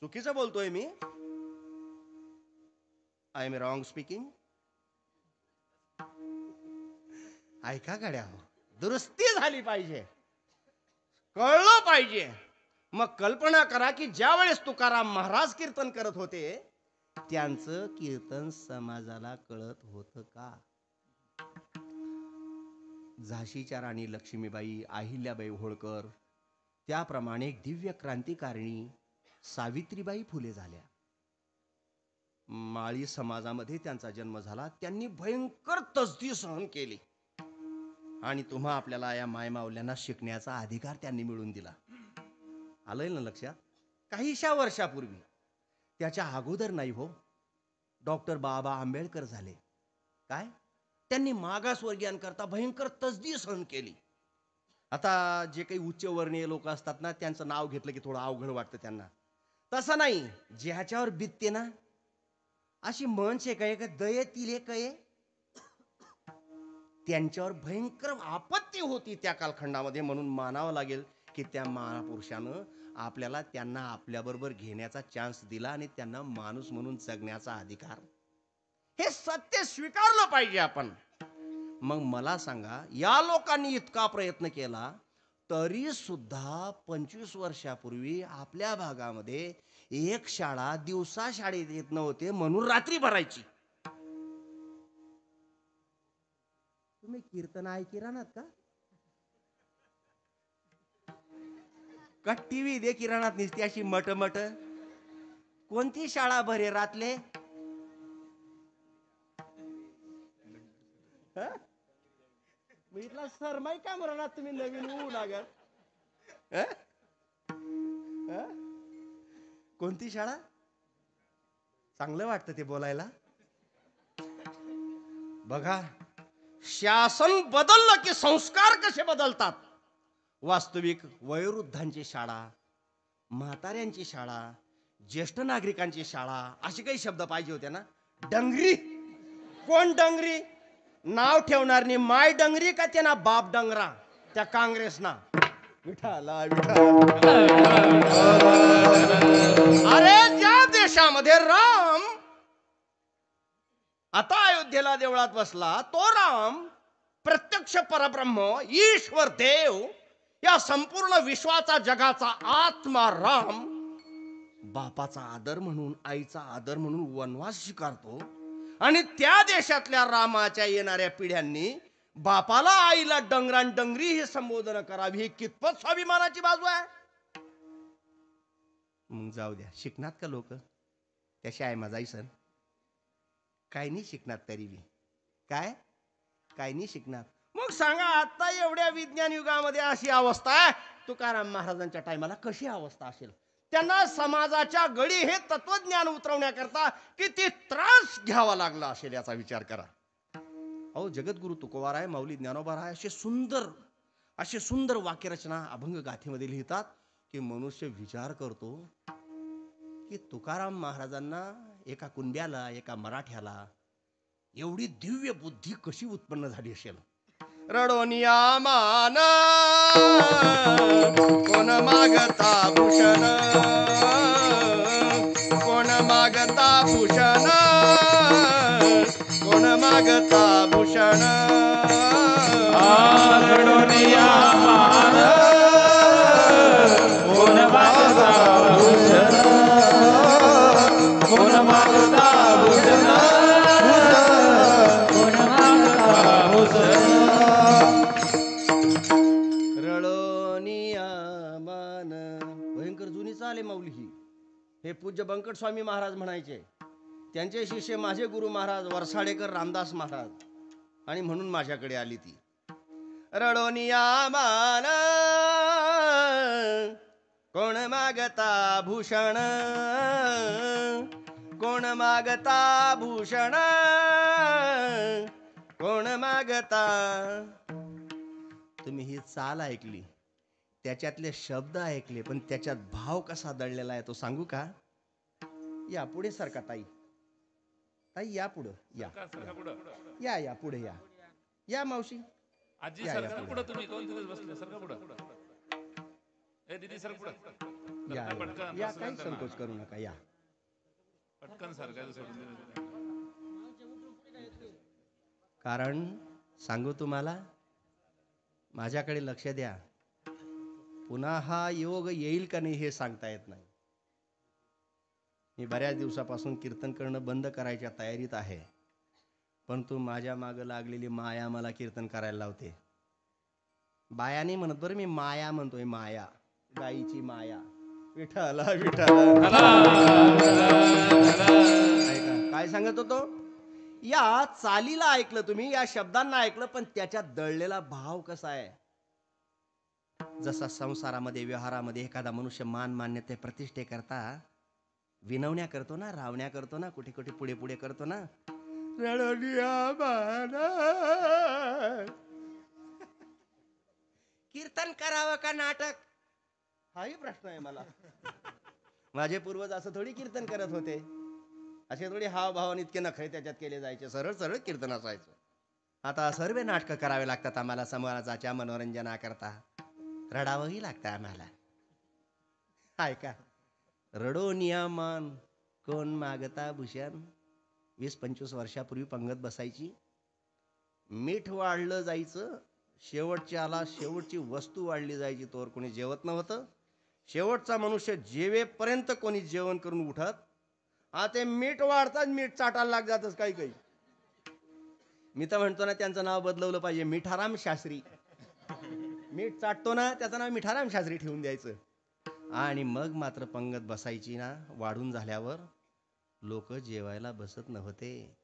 S1: चुकीचं बोलतोय मी? I am wrong speaking? ऐका गड्या हो, दुरुस्ती झाली पाहिजे, कळलं पाहिजे. मग कल्पना करा की ज्या वेळेस तुकाराम महाराज कीर्तन करत होते, त्यांचं कीर्तन समाजाला कळत होतं का? झाशीच्या राणी लक्ष्मीबाई, अहिल्याबाई होळकर, त्याप्रमाणे एक दिव्य क्रांतिकारिणी सावित्रीबाई फुले झाल्या. माळी समाजामध्ये त्यांचा जन्म झाला. त्यांनी भयंकर तसदी सहन केली आणि तुम्हा आपल्याला या मायमावल्यांना शिकण्याचा अधिकार त्यांनी मिळवून दिला. आलंय ना लक्षात? काहीशा वर्षापूर्वी, त्याच्या अगोदर नाही हो, डॉक्टर बाबा आंबेडकर झाले. काय? त्यांनी मागासवर्गीयांकरता भयंकर तसदी सहन केली. आता जे काही उच्चवर्णीय लोक असतात ना, त्यांचं नाव घेतलं की थोडं अवघड वाटतं त्यांना. तसं नाही, ज्याच्यावर बितते ना, अशी मनशे काय का दये तिले कये, त्यांच्यावर भयंकर आपत्ती होती त्या कालखंडामध्ये. म्हणून मानावं लागेल की त्या महापुरुषानं आपल्याला त्यांना आपल्याबरोबर घेण्याचा चान्स दिला आणि त्यांना माणूस म्हणून जगण्याचा अधिकार, हे सत्य स्वीकारलं पाहिजे आपण. मग मला सांगा, या लोकांनी इतका प्रयत्न केला तरी सुद्धा 25 वर्षापूर्वी आपल्या भागामध्ये एक शाळा दिवसा शाळेत येत नव्हते, म्हणून रात्री भरायची. तुम्ही कीर्तन ऐकी राहणार का? का टीव्ही दे किराणात निसती अशी मट मट? कोणती शाळा भरे रातले? मी इथला सरमाई का म्हणणार तुम्ही नवीन होऊ लागत? कोणती शाळा? चांगलं वाटतं ते बोलायला. बघा, शासन बदललं की संस्कार कसे बदलतात. वास्तविक वयोवृद्धांची शाळा, म्हाताऱ्यांची शाळा, ज्येष्ठ नागरिकांची शाळा, असे काही शब्द पाहिजे होते ना. डंगरी, कोण डंगरी? नाव ठेवणारनी माय डंगरी का त्यांना बाप डंगरा त्या काँग्रेसना? विठाला विठा. अरे ज्या देशामध्ये राम आता अयोध्येला देवळात बसला, तो राम प्रत्यक्ष परब्रह्म ईश्वर देव, या संपूर्ण विश्वाचा जगाचा आत्मा राम, बापाचा आदर म्हणून, आईचा आदर म्हणून वनवास स्वीकारतो. आणि त्या देशातल्या रामाच्या येणाऱ्या पिढ्यांनी बापाला आईला डंगरान डंगरी हे संबोधन करावी, ही कितपत स्वाभिमानाची बाजू आहे? मग जाऊ द्या, शिकणार का लोक? त्याशी आहे माझाही सण. काय नाही शिकणार तरी बी. काय नाही शिकणार. मग सांगा, आता एवढ्या विज्ञान युगामध्ये अशी अवस्था आहे, तुकाराम महाराजांच्या टायमाला कशी अवस्था असेल? त्यांना समाजाच्या गडी हे तत्वज्ञान उतरवण्याकरता किती त्रास घ्यावा लागला असेल याचा विचार करा. अहो, जगद्गुरु तुकोबाराय, माऊली ज्ञानोबाराय असे सुंदर वाक्यरचना अभंग गाथेमध्ये लिहितात की मनुष्य विचार करतो की तुकाराम महाराजांना, एका कुंड्याला, एका मराठ्याला एवढी दिव्य बुद्धी कशी उत्पन्न झाली असेल. रडोनिया मान कोण मागता भूषण, कोण मागता भूषण, कोण मागता भूषण.
S2: रडोनिया मान कोण मागता भूषण, कोण मागता भूषण, कोण मागता भूषण.
S1: रडोनिया मान. भयंकर जुनी चाल आहे माऊली ही. हे पूज्य बंकट स्वामी महाराज म्हणायचे. त्यांचे शिष्य माझे गुरु महाराज वरसाडेकर रामदास महाराज, आणि म्हणून माझ्याकडे आली ती. रडोनिया मान कोण मागता भूषण, कोण मागता भूषण, कोण मागता. तुम्ही ही चाल ऐकली, त्याच्यातले शब्द ऐकले, पण त्याच्यात भाव कसा दडलेला आहे तो सांगू का? या पुढे सरका ताई, ताई या पुढं, या या या पुढे या, या मावशी
S3: आजी
S1: या,
S3: सरकार
S1: पुढे.
S3: पुढे तुम्ही कोण तिथे बसले सरका पुढे ए दीदी सर पुढे
S1: या
S3: पटकन
S1: या, काही संकोच करू नका, या
S3: पटकन सरकायचं सोडून दिलं.
S1: कारण सांगू तुम्हाला, माझ्याकडे लक्ष द्या, पुन्हा हा योग येईल का नाही हे सांगता येत नाही. मी बऱ्याच दिवसापासून कीर्तन करणं बंद करायच्या तयारीत आहे, पण तू माझ्या मागं लागलेली माया मला कीर्तन करायला लावते. बाया नाही म्हणत बरं, मी माया म्हणतोय, माया, गाईची माया. विठ्ठला विठ्ठला. ऐका काय सांगत होतो. या चालीला ऐकलं तुम्ही, या शब्दांना ऐकलं, पण त्याच्यात दळलेला भाव कसा आहे. जसा संसारामध्ये व्यवहारामध्ये एखादा मनुष्य मान मान्यते प्रतिष्ठे करता विनवण्या करतो ना, रावण्या करतो ना, कुठे कुठे पुढे पुढे करतो ना, कीर्तन करावं का नाटक, हाही प्रश्न आहे मला. माझे पूर्वज असं थोडी कीर्तन करत होते, असे थोडी हावभावाने इतके नखरे त्याच्यात केले जायचे, सरळ सरळ कीर्तन असायचं. आता सर्व नाटकं करावे लागतात आम्हाला समाजाच्या मनोरंजनाकरता, रडावंही लागतं आम्हाला. ऐका, रडो नियामान कोण मागता भूषण. 20-25 वर्षापूर्वी पंगत बसायची, मीठ वाढलं जायचं, शेवटच्याला शेवटची वस्तू वाढली जायची, तोवर कोणी जेवत नव्हतं. शेवटचा मनुष्य जेवेपर्यंत कोणी जेवण करून उठत. ते मीठ वाढतात, मीठ चाटायला लाग जातच काही काही. मी तर म्हणतो ना, त्यांचं नाव बदलवलं पाहिजे, मिठाराम शास्त्री. मीठ चाटतो ना, त्याचं नाव मिठाराम शास्त्री ठेवून द्यायचं. आणि मग मात्र पंगत बसायची ना, वाढून झाल्यावर लोक जेवायला बसत नव्हते,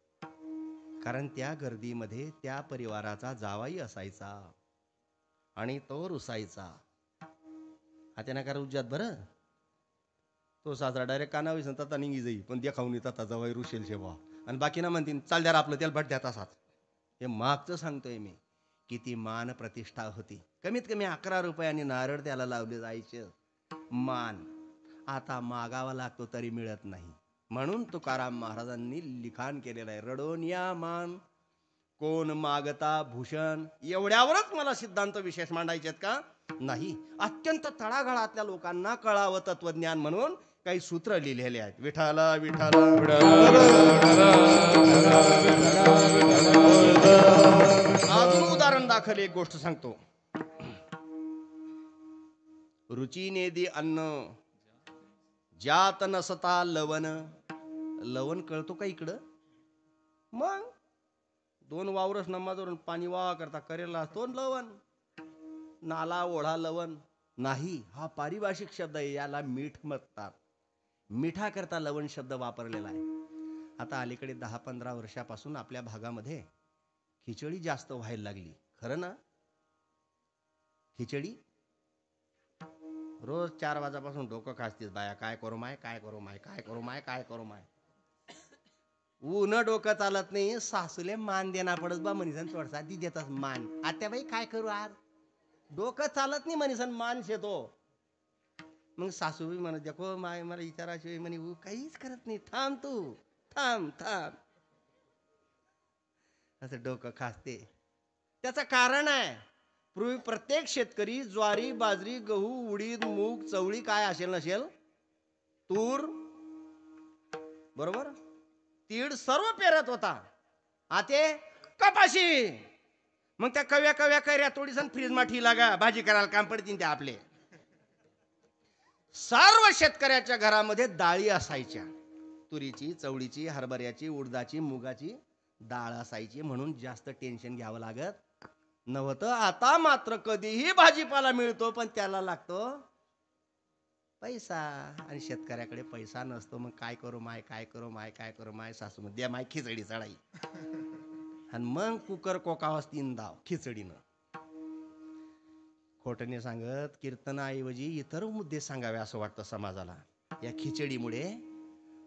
S1: कारण त्या गर्दीमध्ये त्या परिवाराचा जावाई असायचा आणि तो रुसायचा. आता नका रुज्यात बरं, तो साजरा डायरेक्ट कानावी सांगतात निघी जाई, पण त्या खाऊन येतात जावाई रुशेल शेवा, आणि बाकीना म्हणतील चाल द्या आपलं त्याला भट द्या तसाच. हे मागचं सांगतोय मी, किती मान प्रतिष्ठा होती. कमीत कमी 11 रुपयांनी नारळ त्याला लावले जायचे. मान आता मागावा लागतो तरी मिळत नाही. म्हणून तुकाराम महाराजांनी लिखाण केलेलं आहे, रडोनिया मान कोण मागता भूषण. एवढ्यावरच मला सिद्धांत विशेष मांडायचे आहेत का? नाही. अत्यंत तळागाळातल्या लोकांना कळावं तत्वज्ञान म्हणून काही सूत्र लिहिलेले आहेत. विठाला विठाला. अजून उदाहरण दाखल एक गोष्ट सांगतो. रुचीने दे अन्न ज्यात नसता लवण. लवण कळतो का इकडं? मग 2 वावरस नमाजवरून पाणी वाहा करता करेला असतो लवण. नाला ओढा लवण नाही, हा पारिभाषिक शब्द आहे, याला मीठ म्हणतात. मिठा करता लवण शब्द वापरलेला आहे. आता अलीकडे 10-15 वर्षापासून आपल्या भागामध्ये खिचडी जास्त व्हायला लागली, खरं ना? खिचडी रोज 4 वाजल्यापासून डोकं खासतीस बाया, काय करू माय, काय करू माय, काय करू माय, काय करू माय. ऊन डोकं चालत नाही, सासूले मान देना पडत बा मनीसन, थोडसा ती देतात मान. आत्याबाई काय करू आज, डोकं चालत नाही मनीसन, मान शेतो. मग सासू म्हणत देखो माय मला विचाराशिवाय म्हणे काहीच करत नाही, थांब तू, थांब थांब, असं डोकं खासते. त्याचं कारण आहे, पूर्वी प्रत्येक शेतकरी ज्वारी, बाजरी, गहू, उडीद, मूग, चवळी काय असेल नसेल, तूर बरोबर, तीळ सर्व पेरत होता. आते कपाशी. मग त्या कव्या कव्या कैऱ्या थोडीसं फ्रीज मा ठेवला गा, भाजी करायला काम पडतील त्या आपले. सर्व शेतकऱ्याच्या घरामध्ये डाळी असायच्या, तुरीची, चवळीची, हरभऱ्याची, उडदाची, मुगाची डाळ असायची, म्हणून जास्त टेन्शन घ्यावं लागत नव्हतं. आता मात्र कधीही भाजीपाला मिळतो, पण त्याला लागतो पैसा, आणि शेतकऱ्याकडे पैसा नसतो. मग काय करू माय, काय करू माय, काय करू माय. सासू मध्ये द्या माय खिचडी चढाई, आणि मग कुकर कोकावास 3 दाव खिचडीनं. खोटं नाही सांगत, कीर्तनाऐवजी इतर मुद्दे सांगावे असं वाटतं समाजाला. या खिचडीमुळे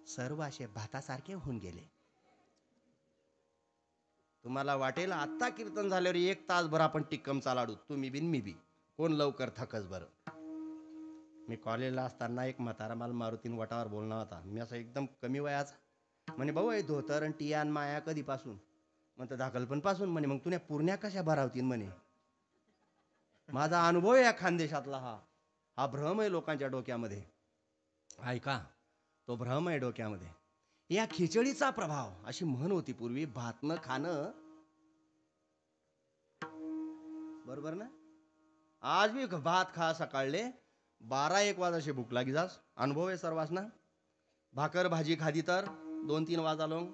S1: सर्व असे भातासारखे होऊन गेले. तुम्हाला वाटेल आत्ता कीर्तन झाल्यावर 1 तासभर आपण टिक्कम चालाडू, तुम्ही बिन मी बी, कोण लवकर थकस बरं. मी कॉलेजला असताना एक म्हातारा मला मारुतीन वटावर बोलणार होता. मी असं एकदम कमी वयाचा. म्हणे भाऊ हे धोतर आणि टिया आणि माया कधीपासून? म्हणतं दाखलपण पासून. म्हणे मग तुने पुरण्या कशा भरावतीन म्हणे. माझा अनुभव आहे या खानदेशातला. हा भ्रम आहे लोकांच्या डोक्यामध्ये. ऐका, तो भ्रम आहे डोक्यामध्ये. या खिचडीचा प्रभाव. अशी म्हण होती पूर्वी, भात न खाणं बरोबर ना. आज भी भात खा सकाळले 12-1 वाजाशे भूक लागी जास. अनुभव आहे सर्वांना. भाकर भाजी खादी तर 2-3 वाजा लोंग.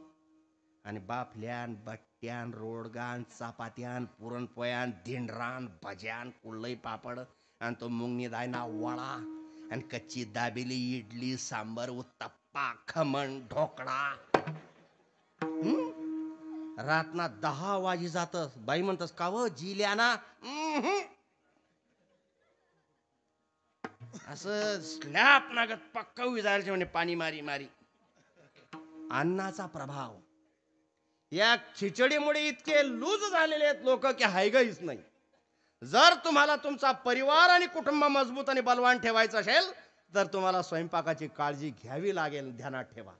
S1: आणि बाफल्यान बट्ट्यान रोडगान चपात्यान पुरणपोयान धिंडरान भज्यान कुल्लई पापड आणि तो मुंगनी दायना वडा आणि कच्ची दाबेली इडली सांबर उत्तप्पा खमण ढोकळा. रातना 10 वाजी जातस. बाई म्हणतस का व जिल्याना. असं स्लॅप नागत पक्का विजायचे म्हणे पाणी मारी मारी. अन्नाचा प्रभाव. या खिचडीमुळे इतके लूज झालेले आहेत लोक की हायगईच नाही. जर तुम्हाला तुमचा परिवार आणि कुटुंब मजबूत आणि बलवान ठेवायचं असेल तर तुम्हाला स्वयंपाकाची काळजी घ्यावी लागेल. ध्यानात ठेवा.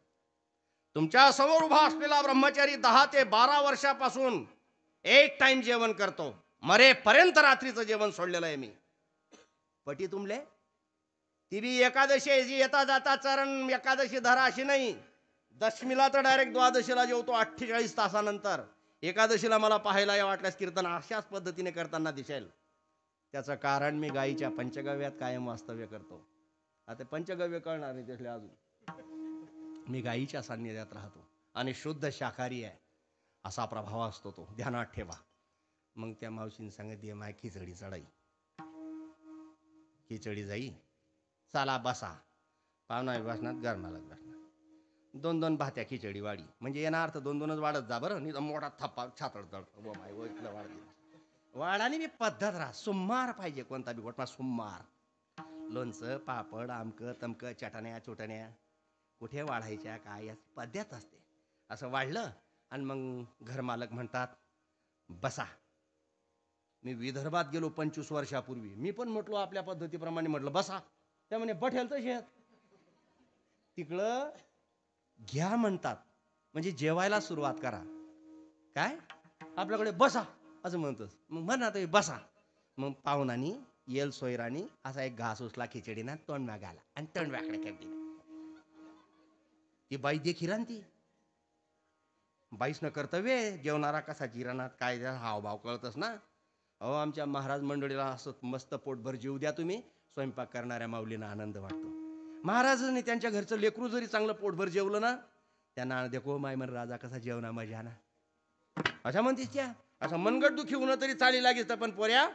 S1: तुमच्या समोर उभा असलेला ब्रह्मचारी 10 ते 12 वर्षापासून एक टाइम जेवण करतो. मरेपर्यंत रात्रीचं जेवण सोडलेलं आहे मी. पटी तुमले ती बी एकादशी जी येता जाता चरण एकादशी धरा अशी नाही. दशमीला तर डायरेक्ट द्वादशीला जेवतो 48 तासानंतर. एकादशीला मला पाहायला या वाटल्यास कीर्तन अशाच पद्धतीने करताना दिसेल. त्याचं कारण मी गायीच्या पंचगव्यात कायम वास्तव्य करतो. आता पंचगव्य कळणार नाही त्यातले अजून. मी गायीच्या सान्निध्यात राहतो आणि शुद्ध शाकाहारी आहे. असा प्रभाव असतो तो. ध्यानात ठेवा. मग त्या मावशीने सांगितलं दे माय खिचडी चढाई. खिचडी जाई. चला बसा. पाहुणा बसणार गरमाला बसणार. 2-2 भात्या खिचडी वाढी. म्हणजे येणार अर्थ 2-2च वाढत जा बरं. नाही मोठा थप्पा छातड तळ वाढाने बी पद्धत राहा. सुम्मार पाहिजे कोणता बी गोठमा सुम्मार. लोणचं पापड आमकं तमकं चटण्या चोटण्या कुठे वाढायच्या काय याची पद्धत असते. असं वाढलं आणि मग घरमालक म्हणतात बसा. मी विदर्भात गेलो 25 वर्षापूर्वी. मी पण म्हटलो आपल्या पद्धतीप्रमाणे म्हटलं बसा. त्या म्हणे बठेल तर शेत. तिकडं घ्या म्हणतात. म्हणजे जेवायला सुरुवात करा. काय आपल्याकडे बसा असं म्हणतोस. मग म्हणा तुम्ही बसा. मग पाहुणानी येल सोयरानी असा एक घास उचला खिचडीना तोंड मागायला आणि तोंड वाकडे करते. ती बाई देखील ना ती बाईसनं कर्तव्य जेवणारा कसा जिरानात काय हावभाव कळतच ना. अहो आमच्या महाराज मंडळीला असं मस्त पोटभर जेवू द्या तुम्ही. स्वयंपाक करणाऱ्या माऊलींना आनंद वाटतो. महाराजांनी त्यांच्या घरचं लेकरू जरी चांगलं पोटभर जेवलं ना त्यांना देखो माय मन राजा कसा जेवणा मजा ना अशा म्हणतीस त्या. असं मनगट दुखी होणं तरी चाली लागेल तर पण पोऱ्या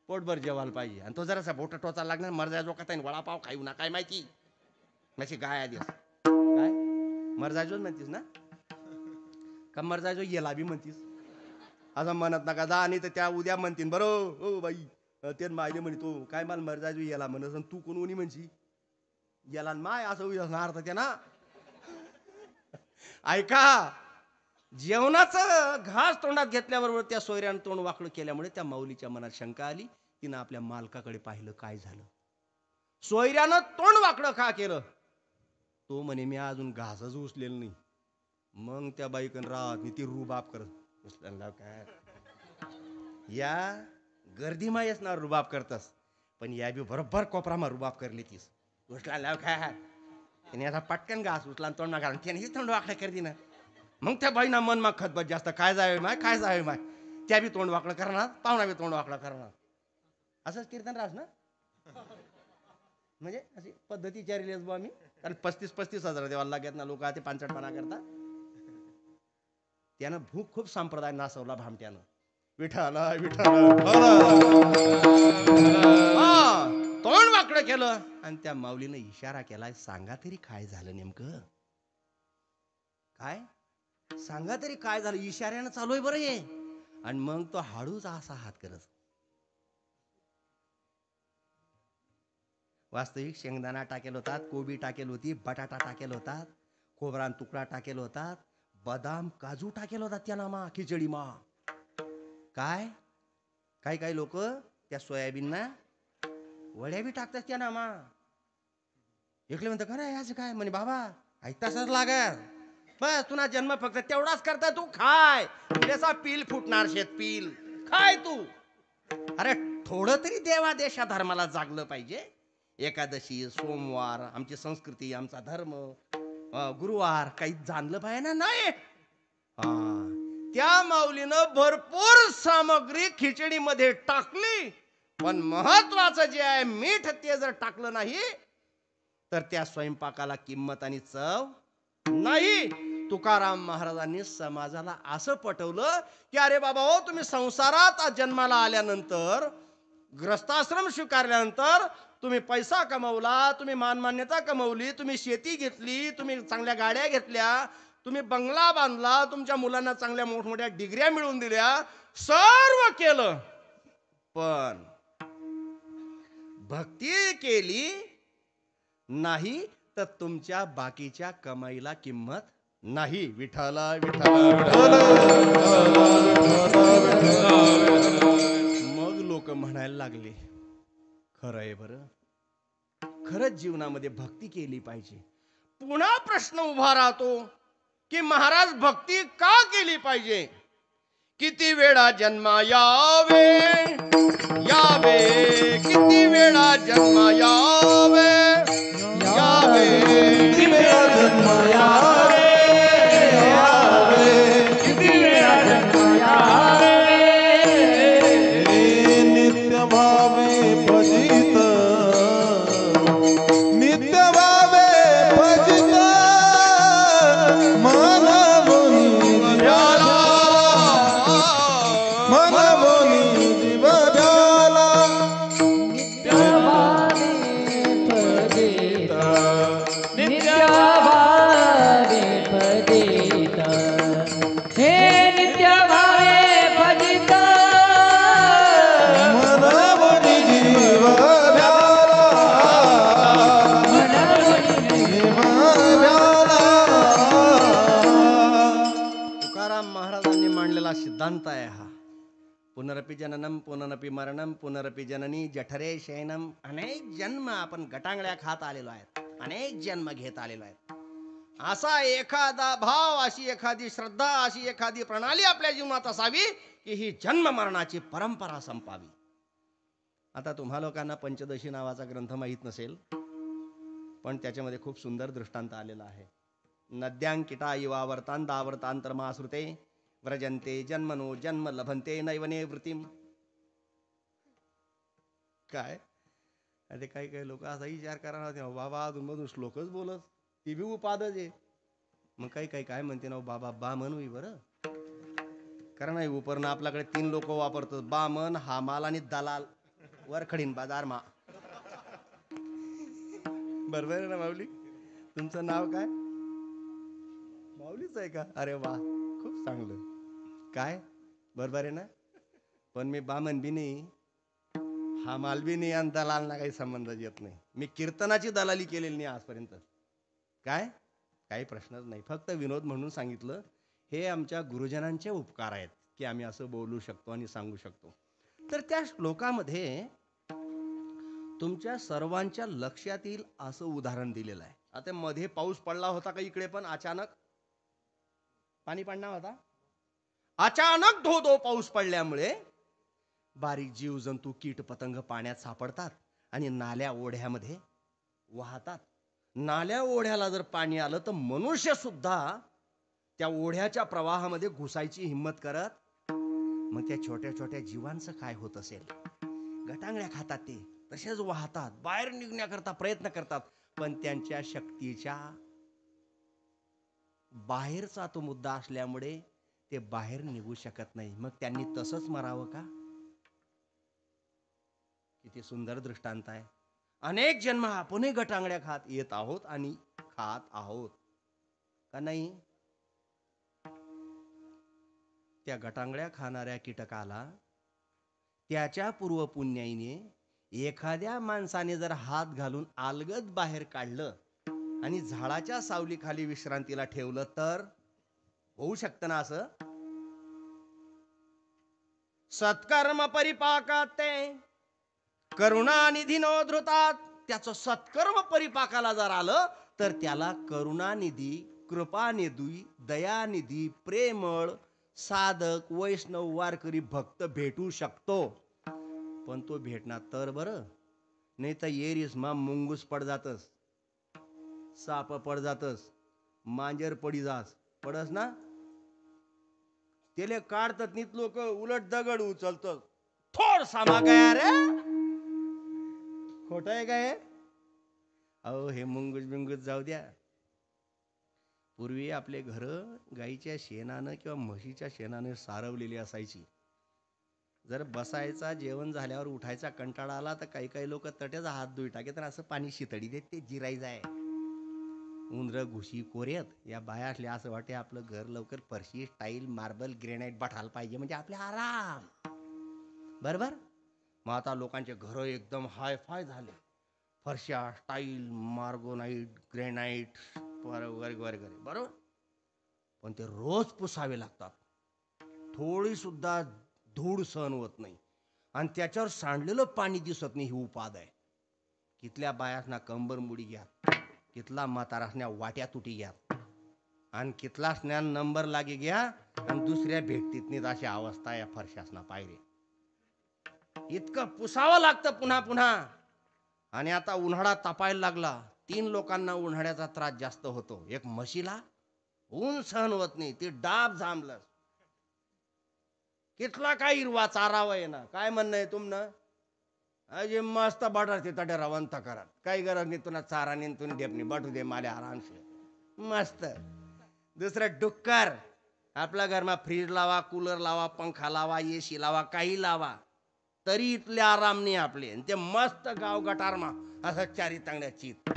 S1: पोटभर जेवायला पाहिजे. आणि तो जरासा बोट टोचा लागणार मर्जा जो का वडापाव खाऊ ना काय माहिती अशी गाय आधी काय मर्जाजोच म्हणतीस ना का मर्जाजो येला बी म्हणतीस असं म्हणत नका जा. आणि तर त्या उद्या म्हणतील बरं हो बाई ते मायले म्हणे तो काय मला मर्जाजो येला म्हणत तू कोण उनी म्हणशी याला माय असं अर्थ त्या ना. ऐका जेवणाचं घास तोंडात घेतल्याबरोबर त्या सोयऱ्यानं तोंड वाकडं केल्यामुळे त्या माऊलीच्या मनात शंका आली. तिनं आपल्या मालकाकडे पाहिलं काय झालं. सोयऱ्यानं तोंड वाकडं का केलं. तो म्हणे मी अजून घासच उचलेलं नाही. मग त्या बाईकन राहत ती रुबाब करत उचलला काय या गर्दी मा येसणार रुबाब करतस पण या बी बरोबर कोपरामा रुबाब करली तीस उचला लाव काय त्याने असा पटकन घास उचला तोंड ना घालून त्याने तोंड वाकडं करते ना. मग त्या बाईना मन मा खतबत जास्त काय जावे माय काय जावे माय. त्या बी तोंड वाकडं करणार पाहुणा बी तोंड वाकडं करणार. असंच कीर्तन राहस ना. म्हणजे अशी पद्धती विचारलीच बा मी. कारण 35-35 हजार देवाला लागत ना लोक ते पांचटपणा करता. त्यानं भूक खूप संप्रदाय नासवला भामट्यानं. विठाला तोंड वाकडं केलं आणि त्या माऊलीनं इशारा केलाय सांगा तरी काय झालं नेमकं. काय सांगा तरी काय झालं. इशाऱ्यानं चालू आहे बरं हे. आणि मग तो हाडूच असा हात करत वास्तविक शेंगदाणा टाकेल होतात, कोबी टाकेल होती, बटाटा टाकेल होतात, खोबरान तुकडा टाकेल होतात, बदाम काजू टाकेल होतात त्या नामा खिचडी मा. काय काही काही लोक त्या सोयाबीनना वड्या बी टाकतात त्या नामा. एकले म्हणतात खरं याच काय म्हणे बाबा ऐकतासच लागत. बस तुला जन्म फक्त तेवढाच करता तू खाय. त्याचा पील फुटणार शेत पील खाय तू. अरे थोडं तरी देवा देशा धर्माला जागलं पाहिजे. एकादशी सोमवार आमची संस्कृती आमचा धर्म गुरुवार काही जाणलं पाहिजे ना. नाही त्या माऊलीनं भरपूर सामग्री खिचडीमध्ये टाकली पण महत्वाचं जे आहे मीठ ते जर टाकलं नाही तर त्या स्वयंपाकाला किंमत आणि चव नाही. तुकाराम महाराजांनी समाजाला असं पटवलं की अरे बाबा हो तुम्ही संसारात जन्माला आल्यानंतर ग्रस्ताश्रम स्वीकारल्यानंतर तुम्ही पैसा कमवला, तुम्ही मानमान्यता कमवली, तुम्ही शेती घेतली, तुम्ही चांगल्या गाड्या घेतल्या, तुम्ही बंगला बांधला, तुमच्या मुलांना चांगल्या मोठमोठ्या डिग्र्या मिळवून दिल्या, सर्व केलं पण भक्ती केली नाही तर तुमच्या बाकीच्या कमाईला किंमत नाही. विठ्ठला विठ्ठला मग लोक म्हणायला लागले खरं आहे बरं, खरंच जीवनामध्ये भक्ती केली पाहिजे. पुन्हा प्रश्न उभा राहतो की महाराज भक्ती का केली पाहिजे. किती वेळा जन्मा यावे यावे, किती वेळा जन्मा यावे यावे,
S2: किती वेळा जन्म यावे यावे, किती वेळा जन्म यावे. नित्य भावे भजित, नित्य भावे भजित, मन बोनी झाला, मन बोनी जीव झाला.
S1: सिद्धांत आहे हा. पुनरपि जननम पुनरपि मरणम पुनरपि जननी जठरे शयनम. अनेक जन्म आपण गटांगळ्या खात आलेलो आहेत, अनेक जन्म घेत आलेलो आहेत. असा एखादा भाव, अशी एखादी श्रद्धा, अशी एखादी प्रणाली आपल्या जीवनात असावी की ही जन्म मरणाची परंपरा संपावी. आता तुम्हा लोकांना पंचदशी नावाचा ग्रंथ माहीत नसेल पण त्याच्यामध्ये खूप सुंदर दृष्टांत आलेला आहे. नद्यांकिटा इवावर्तान दावर्तांतरमाश्रुते व्रजंते जन्मनो जन्म लभंते नैवने वृत्तीम. काय अरे काही काही लोक असा विचार करा बाबा अधूनमधून श्लोकच बोलत ती बी उपादच आहे. मग काही काही काय म्हणते ना बाबा बामन होई बरं. कारण नाही उपरणं आपल्याकडे 3 लोक वापरतात, बामन हामाल आणि दलाल. वरखडीन बाजार मा. बरोबर आहे ना माऊली. तुमचं नाव काय माऊलीच आहे का. अरे वा खूप चांगलं. काय बरोबर आहे ना. पण मी बामन बी नाही, हा माल बी नाही आणि दलालना काही संबंध येत नाही. मी कीर्तनाची दलाली केलेली नाही आजपर्यंत. काय काही प्रश्नच नाही. फक्त विनोद म्हणून सांगितलं. हे आमच्या गुरुजनांचे उपकार आहेत की आम्ही असं बोलू शकतो आणि सांगू शकतो. तर त्या श्लोकामध्ये तुमच्या सर्वांच्या लक्षात येईल असं उदाहरण दिलेलं आहे. आता मध्ये पाऊस पडला होता का इकडे पण अचानक पाणी पडणार होता. अचानक धो धो पाऊस पडल्यामुळे बारीक जीवजंतू कीट पतंग पाण्यात सापडतात आणि नाल्या ओढ्यामध्ये वाहतात. नाल्या ओढ्याला जर पाणी आलं तर मनुष्य सुद्धा त्या ओढ्याच्या प्रवाहामध्ये घुसायची हिम्मत करत. मग त्या छोट्या छोट्या जीवांचं काय होत असेल. गटांगळ्या खातात ते तसेच वाहतात, बाहेर निघण्याकरता प्रयत्न करतात पण त्यांच्या शक्तीच्या बाहेरचा तो मुद्दा असल्यामुळे ते बाहेर निघू शकत नाही. मग त्यांनी तसंच मरावं का. किती सुंदर दृष्टांत आहे. अनेक जन्म आपणही गटांगळ्या खात येत आहोत आणि खात आहोत का नाही. त्या गटांगळ्या खाणाऱ्या कीटकाला त्याच्या पूर्वपुण्याईने एखाद्या माणसाने जर हात घालून अलगद बाहेर काढलं आणि झाडाच्या सावलीखाली विश्रांतीला ठेवलं तर होऊ शकतं ना असं? सत्कर्म परिपाकात ते करुणानिधी नोधृतात. त्याचं सत्कर्म परिपाकाला जर आलं तर त्याला करुणानिधी, कृपानिधी, दयानिधी, प्रेमळ, साधक, वैष्णव, वारकरी, भक्त भेटू शकतो. पण तो भेटणार तर बरं, नाही तर येरीस मा मुंगूस पड जातस, साप पड जातस, मांजर पडी जास पडस ना. त्याले काढतात नीत लोक, उलट दगड उचलतात. थोड सामा गया रे, खोट आहे काय? अहो हे मुंगूस बिंगूस जाऊ द्या. पूर्वी आपले घर गाईच्या शेणानं किंवा म्हशीच्या शेणानं सारवलेली असायची. जर बसायचा, जेवण झाल्यावर उठायचा कंटाळा आला तर काही काही लोक तट्याचा हात धुई टाके तर असं पाणी शितडी देत ते जिराई जाय. उंदर घुशी कोऱ्यात या बाया असल्या असं वाटे आपलं घर लवकर फरशी, टाईल, मार्बल, ग्रेनाइट बठायला पाहिजे म्हणजे आपले आराम. बरोबर. मग आता लोकांचे घर एकदम हाय फाय झाले. फरशा, टाईल, मार्गोनाइट, ग्रेनाइट वगैरे वगैरे बरोबर. पण ते रोज पुसावे लागतात. थोडी सुद्धा धूळ सहन होत नाही आणि त्याच्यावर सांडलेलं पाणी दिसत नाही. ही उपाद आहे. कितल्या बायासना कंबर मुडी घ्या, कितला म्हातारासन्या वाट्या तुटी घ्या आणि कितला स्नान नंबर लागे घ्या आणि दुसऱ्या भेटतीत नाही. अशी अवस्था या फरशासना पायरे. इतकं पुसावं लागतं पुन्हा पुन्हा. आणि आता उन्हाळा तापायला लागला. 3 लोकांना उन्हाळ्याचा त्रास जास्त होतो. एक म्हशीला ऊन सहन होत नाही, ती डाब जांभलं. कितला काय हिरवा चारावा आहे ना. काय म्हणणं आहे तुमनं? अजे मस्त बटाटे तटे रवंत करत, काही गरज नाही तुला चाराने तुला डेपणी बटू दे माले आरामशे मस्त. दुसरं डुक्कर, आपल्या घरमा फ्रीज लावा, कूलर लावा, पंखा लावा, एसी लावा, काही लावा तरी इथले आराम नाही आपले. ते मस्त गाव गटारमा असं चारी तांगड्या चीत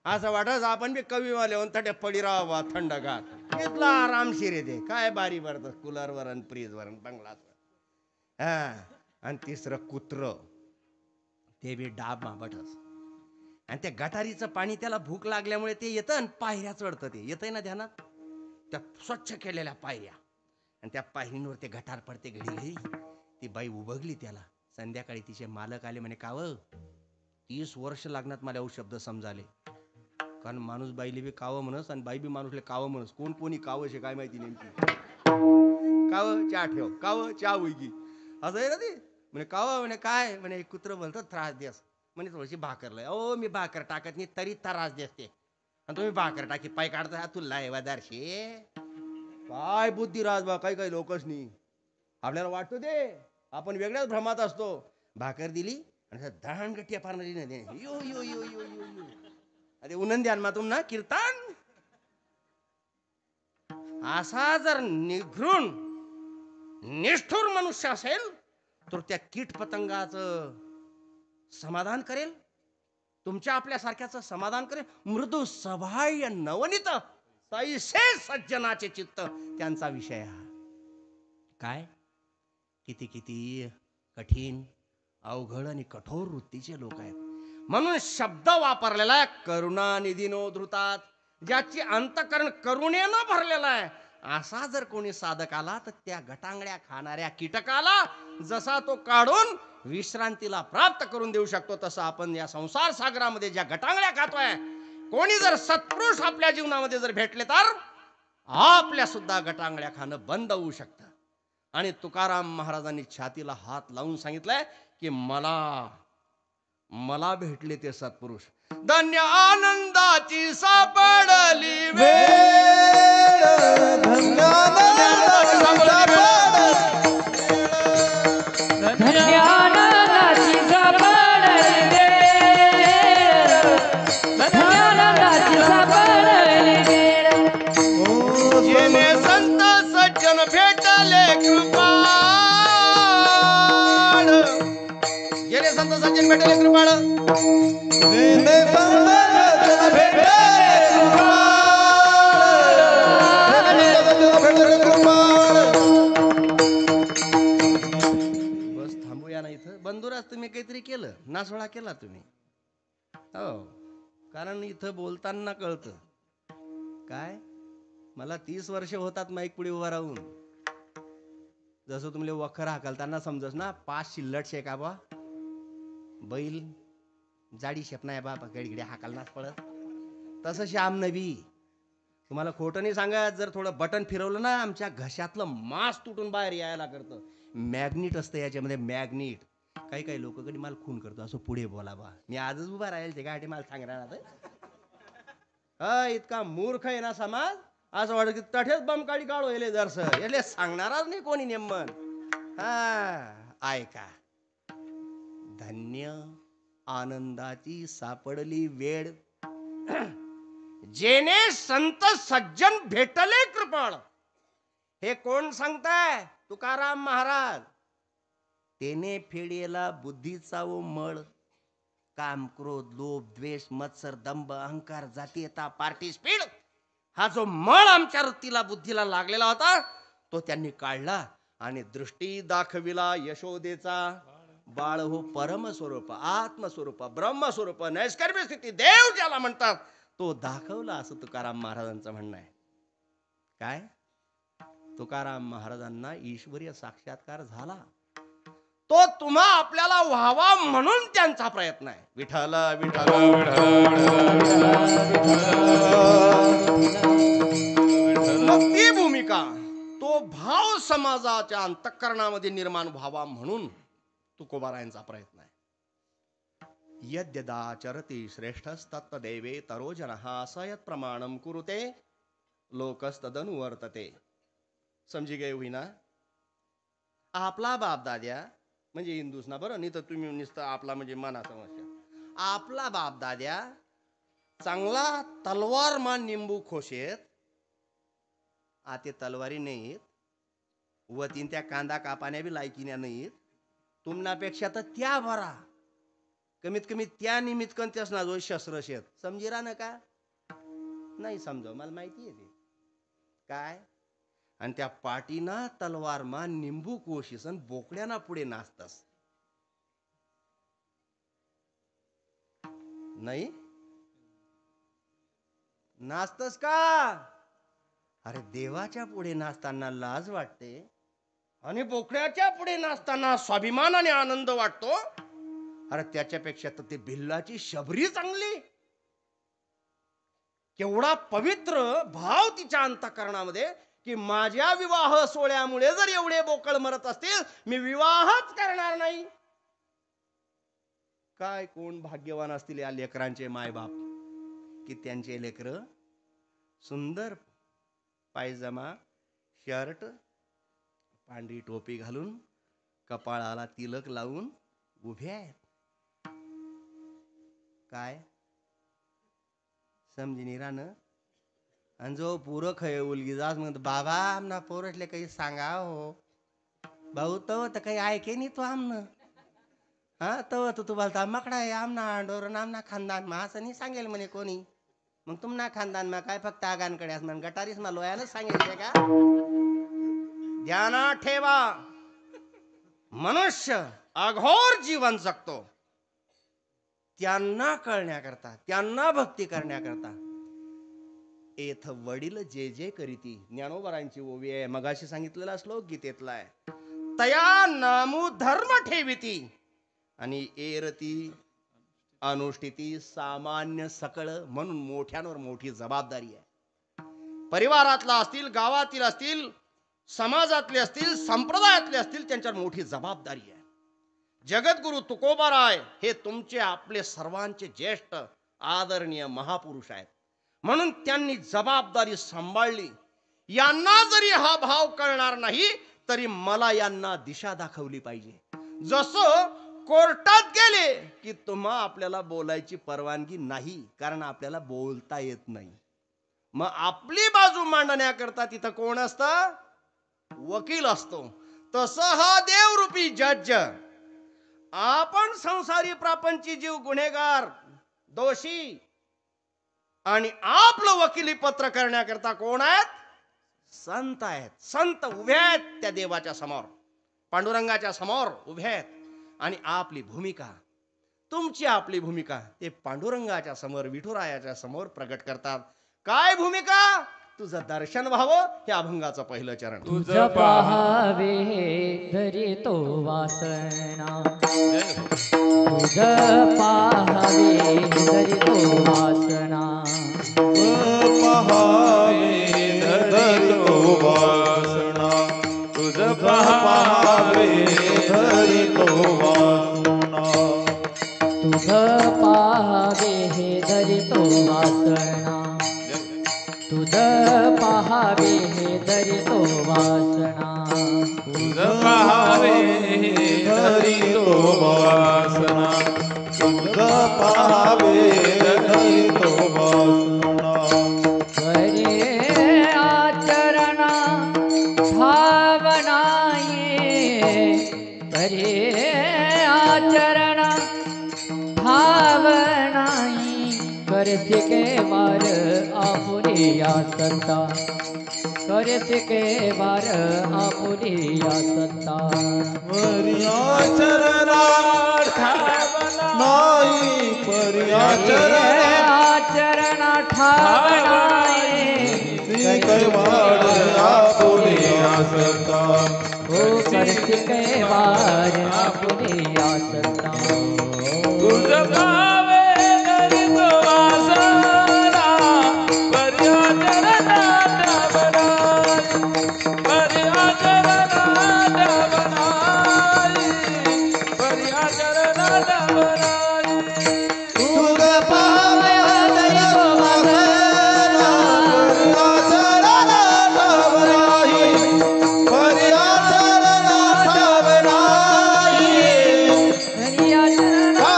S1: असं वाटत आपण बी कवीवाले होऊन तटे पडी राहावा थंडगार. इथला आरामशीर येते. काय बारी भरत कूलरवर आणि फ्रीजवर आणि बंगलावर. आणि तिसरं कुत्र, ते बी डाब माबटच. आणि त्या गटारीचं पाणी त्याला भूक लागल्यामुळे ते येतं आणि पायऱ्या चढतं. ते येतंय ना ध्यानात? त्या स्वच्छ केलेल्या पायऱ्या आणि त्या पायरींवर ते गटार पडते. घडी घडी ती बाई उभगली त्याला. संध्याकाळी तिचे मालक आले म्हणे, काव 30 वर्ष लागणार मला शब्द समजाले. कारण माणूस बाईले बी काव म्हणस आणि बाई बी माणूसले काव म्हणस. कोण कोणी काव शे काय माहिती नेमकी. काव चहा ठेव, काव चहा उगी असं आहे ना ते. म्हणे काव म्हणे काय म्हणे कुत्र म्हणतो त्रास देस म्हणे थोडीशी भाकर लय. ओ मी भाकर टाकत नाही तरी त्रास देते आणि तुम्ही भाकर टाकी पाय काढता तुला वादारशे. काय बुद्धी राजबा. काही काही लोकच नाही. आपल्याला वाटतो ते आपण वेगळ्याच भ्रमात असतो. भाकर दिली आणि दहाण गट्टी पारणारी नाही यो यो यो यो यो यो अरे उनंदी आणमा तुम ना कीर्तन. असा जर निघृण निष्ठुर मनुष्य असेल तर त्या कीट पतंगाचं समाधान करेल, तुमच्या आपल्या सारख्याचं समाधान करेल. मृदू सभाय नवनीत तैसे सज्जनाचे चित्त त्यांचा विषय हा. काय किती किती कठीण, अवघड आणि कठोर वृत्तीचे लोक आहेत. म्हणून शब्द वापरलेला आहे करुणानिधीनो धृतात. ज्याची अंतकरण करुणेनं भरलेला आहे असा जर कोणी साधक आला तर त्या गटांगड्या खाणाऱ्या कीटकाला जसा तो काढून विश्रांतीला प्राप्त करून देऊ शकतो तसं आपण या संसार सागरामध्ये ज्या गटांगड्या खातोय, कोणी जर सत्पुरुष आपल्या जीवनामध्ये जर भेटले तर आपल्या सुद्धा गटांगड्या खाणं बंद होऊ शकतं. आणि तुकाराम महाराजांनी छातीला हात लावून सांगितलंय की मला भेटले ते सत्पुरुष. धन्य आनंदाची सापडली
S2: वेळ, धन्य आनंदाची सापडली
S4: धन्यानंदाची सापडली वेळ, धन्यानंदाची सापडली वेळ.
S1: जेने संत सज्जन भेटले कृपाळ, जेने संत सज्जन भेटले कृपाळ,
S2: जेने संत सज्जन भेटले कृपाळ, जेने संत सज्जन भेटले कृपाळ.
S1: बस थांबूया ना इथं. बंधुरा आज तुम्ही काहीतरी केलं, नासोळा केला तुम्ही. हो, कारण इथं बोलताना कळतं. काय मला 30 वर्ष होतात माईक पुढे उभा राहून. जसं तुम्ही वखर हाकलताना समजस ना, 5 शिल्लट शे का बा बैल जाडी शेप नाही बाबा, गडगडे हाकालनाच पडत. तसं श्याम नबी तुम्हाला खोटं नाही सांगत, जर थोडं बटन फिरवलं ना, आमच्या घशातलं मांस तुटून बाहेर यायला करतं. मॅग्नेट असतं याच्यामध्ये, मॅग्नेट. काही काही लोक कधी मला खून करतो, असं पुढे बोला बा, मी आजच उभा राहील ते गाठी मला सांगणार. इतका मूर्ख आहे ना समाज, असं वाटत की तठेच बमकाळी काढू येले जरस येले सांगणारच नाही कोणी नेमन. हा ऐका, धन्य आनंदाची सापडली वेळ, जेने संत सज्जन भेटले कृपण. हे कोण सांगताय? तुकाराम महाराज. तेने फेडेला बुद्धीचा वो मळ, काम क्रोध लोभ द्वेष मत्सर दंभ अहंकार जातीयता पार्टी स्पीड, हा जो मळ आमच्या वृत्तीला बुद्धीला लागलेला होता तो त्यांनी काढला आणि दृष्टी दाखविला यशोदेचा. बाळ हो परमस्वरूप आत्मस्वरूप ब्रह्मस्वरूप नैष्कर्म्य स्थिती देव ज्याला म्हणतात तो दाखवला, असं तुकाराम महाराजांचं म्हणणं आहे. काय तुकाराम महाराजांना ईश्वरीय साक्षात्कार झाला, तो तुम्हा आपल्याला व्हावा म्हणून त्यांचा प्रयत्न आहे. विठ्ठल विठ्ठल मग ती भूमिका, तो भाव समाजाच्या अंतःकरणामध्ये निर्माण व्हावा म्हणून तुकोबारायांचा प्रयत्न आहे. यद्यदाचरति श्रेष्ठस्तत्तदेवे तरोजनः सयत प्रमाणम कुरुते लोकस्तदनुवर्तते. समजी गए होईना? आपला बाप दाद्या म्हणजे हिंदूस ना, बरं, नाही तर तुम्ही नुसतं आपला म्हणजे मना समस्या. आपला बाप दाद्या चांगला तलवार मान निंबू खोशेत, आते तलवारी नाहीत, वतीन त्या कांदा कापाण्या बी लायकीन्या नाहीत. तुमनापेक्षा तर त्या भरा, कमीत कमी त्या निमित्त त्यास ना जो शस्त्र शेत. समजिरा ना का? नाही समजाव, मला माहिती आहे ते काय. आणि त्या पाटीना तलवार मा निंबू कोशिसन बोकड्याना पुढे नाचतस. नाही नाचतस का? अरे देवाच्या पुढे नाचताना लाज वाटते आणि बोकड्याच्या पुढे नाचताना स्वाभिमान आणि आनंद वाटतो. अरे त्याच्यापेक्षा तर ते भिल्लाची शबरी चांगली. केवढा पवित्र भाव तिच्या अंतःकरणामध्ये की माझ्या विवाह सोहळ्यामुळे जर एवढे बोकळ मरत असतील, मी विवाहच करणार नाही. काय कोण भाग्यवान असतील या लेकरांचे मायबाप की त्यांचे लेकर सुंदर पायजमा शर्ट पांढरी टोपी घालून कपाळाला तिलक लावून उभे आहेत. काय समजी राहणं. आणि जो पूरक खय उलगी जास म्हणत बाबा आमना पोरटले काही सांगा हो भाऊ, तव तर काही ऐके नाही तो आमनं. हा तव तर तू बोलता मकडा आहे आमना डोर आमना खानदान मा असं नाही सांगेल म्हणे कोणी. मग तुमना खानदान मा काय फक्त आगांकडे म्हण गटारीस मा लोयानच सांगेल का? ध्यानात ठेवा, मनुष्य अघोर जीवन जगतो त्यांना कळण्याकरता, त्यांना भक्ती करण्याकरता. एथ वडील जे जे करीती, ज्ञानोबरांची ओवी आहे, मगाशी सांगितलेला श्लोक गीतेतला आहे. तया नामू धर्म ठेविती आणि एरती अनुष्ठिती सामान्य सकळ. म्हणून मोठ्यांवर मोठी जबाबदारी आहे. परिवारातला असतील, गावातील असतील, समाजातले असतील, संप्रदायातले असतील, त्यांच्यावर मोठी जबाबदारी आहे. जगद्गुरु तुकोबाराय हे तुमचे आपले सर्वांचे ज्येष्ठ आदरणीय महापुरुष आहेत. म्हणून त्यांनी जबाबदारी सांभाळली. यांना जरी हा भाव कळणार नाही तरी मला यांना दिशा दाखवली पाहिजे. जसं कोर्टात गेले की तुम्हा आपल्याला बोलायची परवानगी नाही, कारण आपल्याला बोलता येत नाही. मग आपली बाजू मांडण्याकरता तिथं कोण असतं? वकील असतो. तसं हा देवरूपी जज. आपण संसारी प्रापंची जीव गुन्हेगार दोषी आणि आपलं वकिली पत्र करण्याकरता कोण आहेत? संत आहेत. संत उभे आहेत त्या देवाच्या समोर, पांडुरंगाच्या समोर उभे आहेत. आणि आपली भूमिका, तुमची आपली भूमिका ते पांडुरंगाच्या समोर, विठुरायाच्या समोर प्रकट करतात. काय भूमिका? तुझं दर्शन व्हावं हे अभंगाचं पहिलं चरण.
S4: तुझ पाहावे धरी तो वासना, तुझ पाहावे धरी तो वासना,
S2: पहावे धरी तो वासना, तुझ पहावे धरी तो वासना,
S4: तुझ पाहावे धरी तो वासना, तुझ पाहावे धरी तो वासना,
S2: तुझ पहावे धरी तो वासना, तुझ पहावे धरी तो वासना,
S4: करे आचरणा भावनाये, करे आचरणा भावनाई, करते के वार आपुरी या सत्ता, करते के वार आपुरी या सत्ता,
S2: पर्या चरणार्थ नाही, पर्या
S4: आचरणा ठावनाये,
S2: कैवाड आपुले आसता,
S4: हो करते के वार आपुरी या सत्ता,
S2: तुझ पावे धरी तो वासना, पर्या चरणार्थ पर्या चरणार्थ पर्या चरणार्थ तुझ पावे धरी तो वासना, पर्या चरणार्थ
S4: हरिया चरणा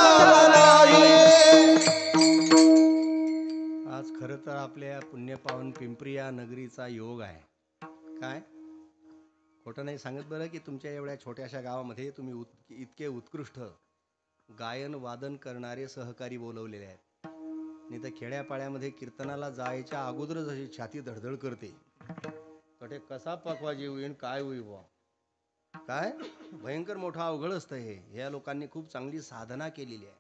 S1: आज खरं तर आपल्या पुण्यपावन पिंपरी या नगरीचा योग आहे. काय खोटं नाही सांगत बरं की तुमच्या एवढ्या छोट्याशा गावामध्ये तुम्ही इतके उत्कृष्ट गायन वादन करणारे सहकारी बोलवलेले आहेत. नाही तर खेड्यापाड्यामध्ये कीर्तनाला जायच्या अगोदरच अशी छाती धडधड करते. कटे कसा पकवा जीव येईन काय होई बुवा. काय भयंकर मोठं अवघड असतं हे. या लोकांनी खूप चांगली साधना केलेली आहे,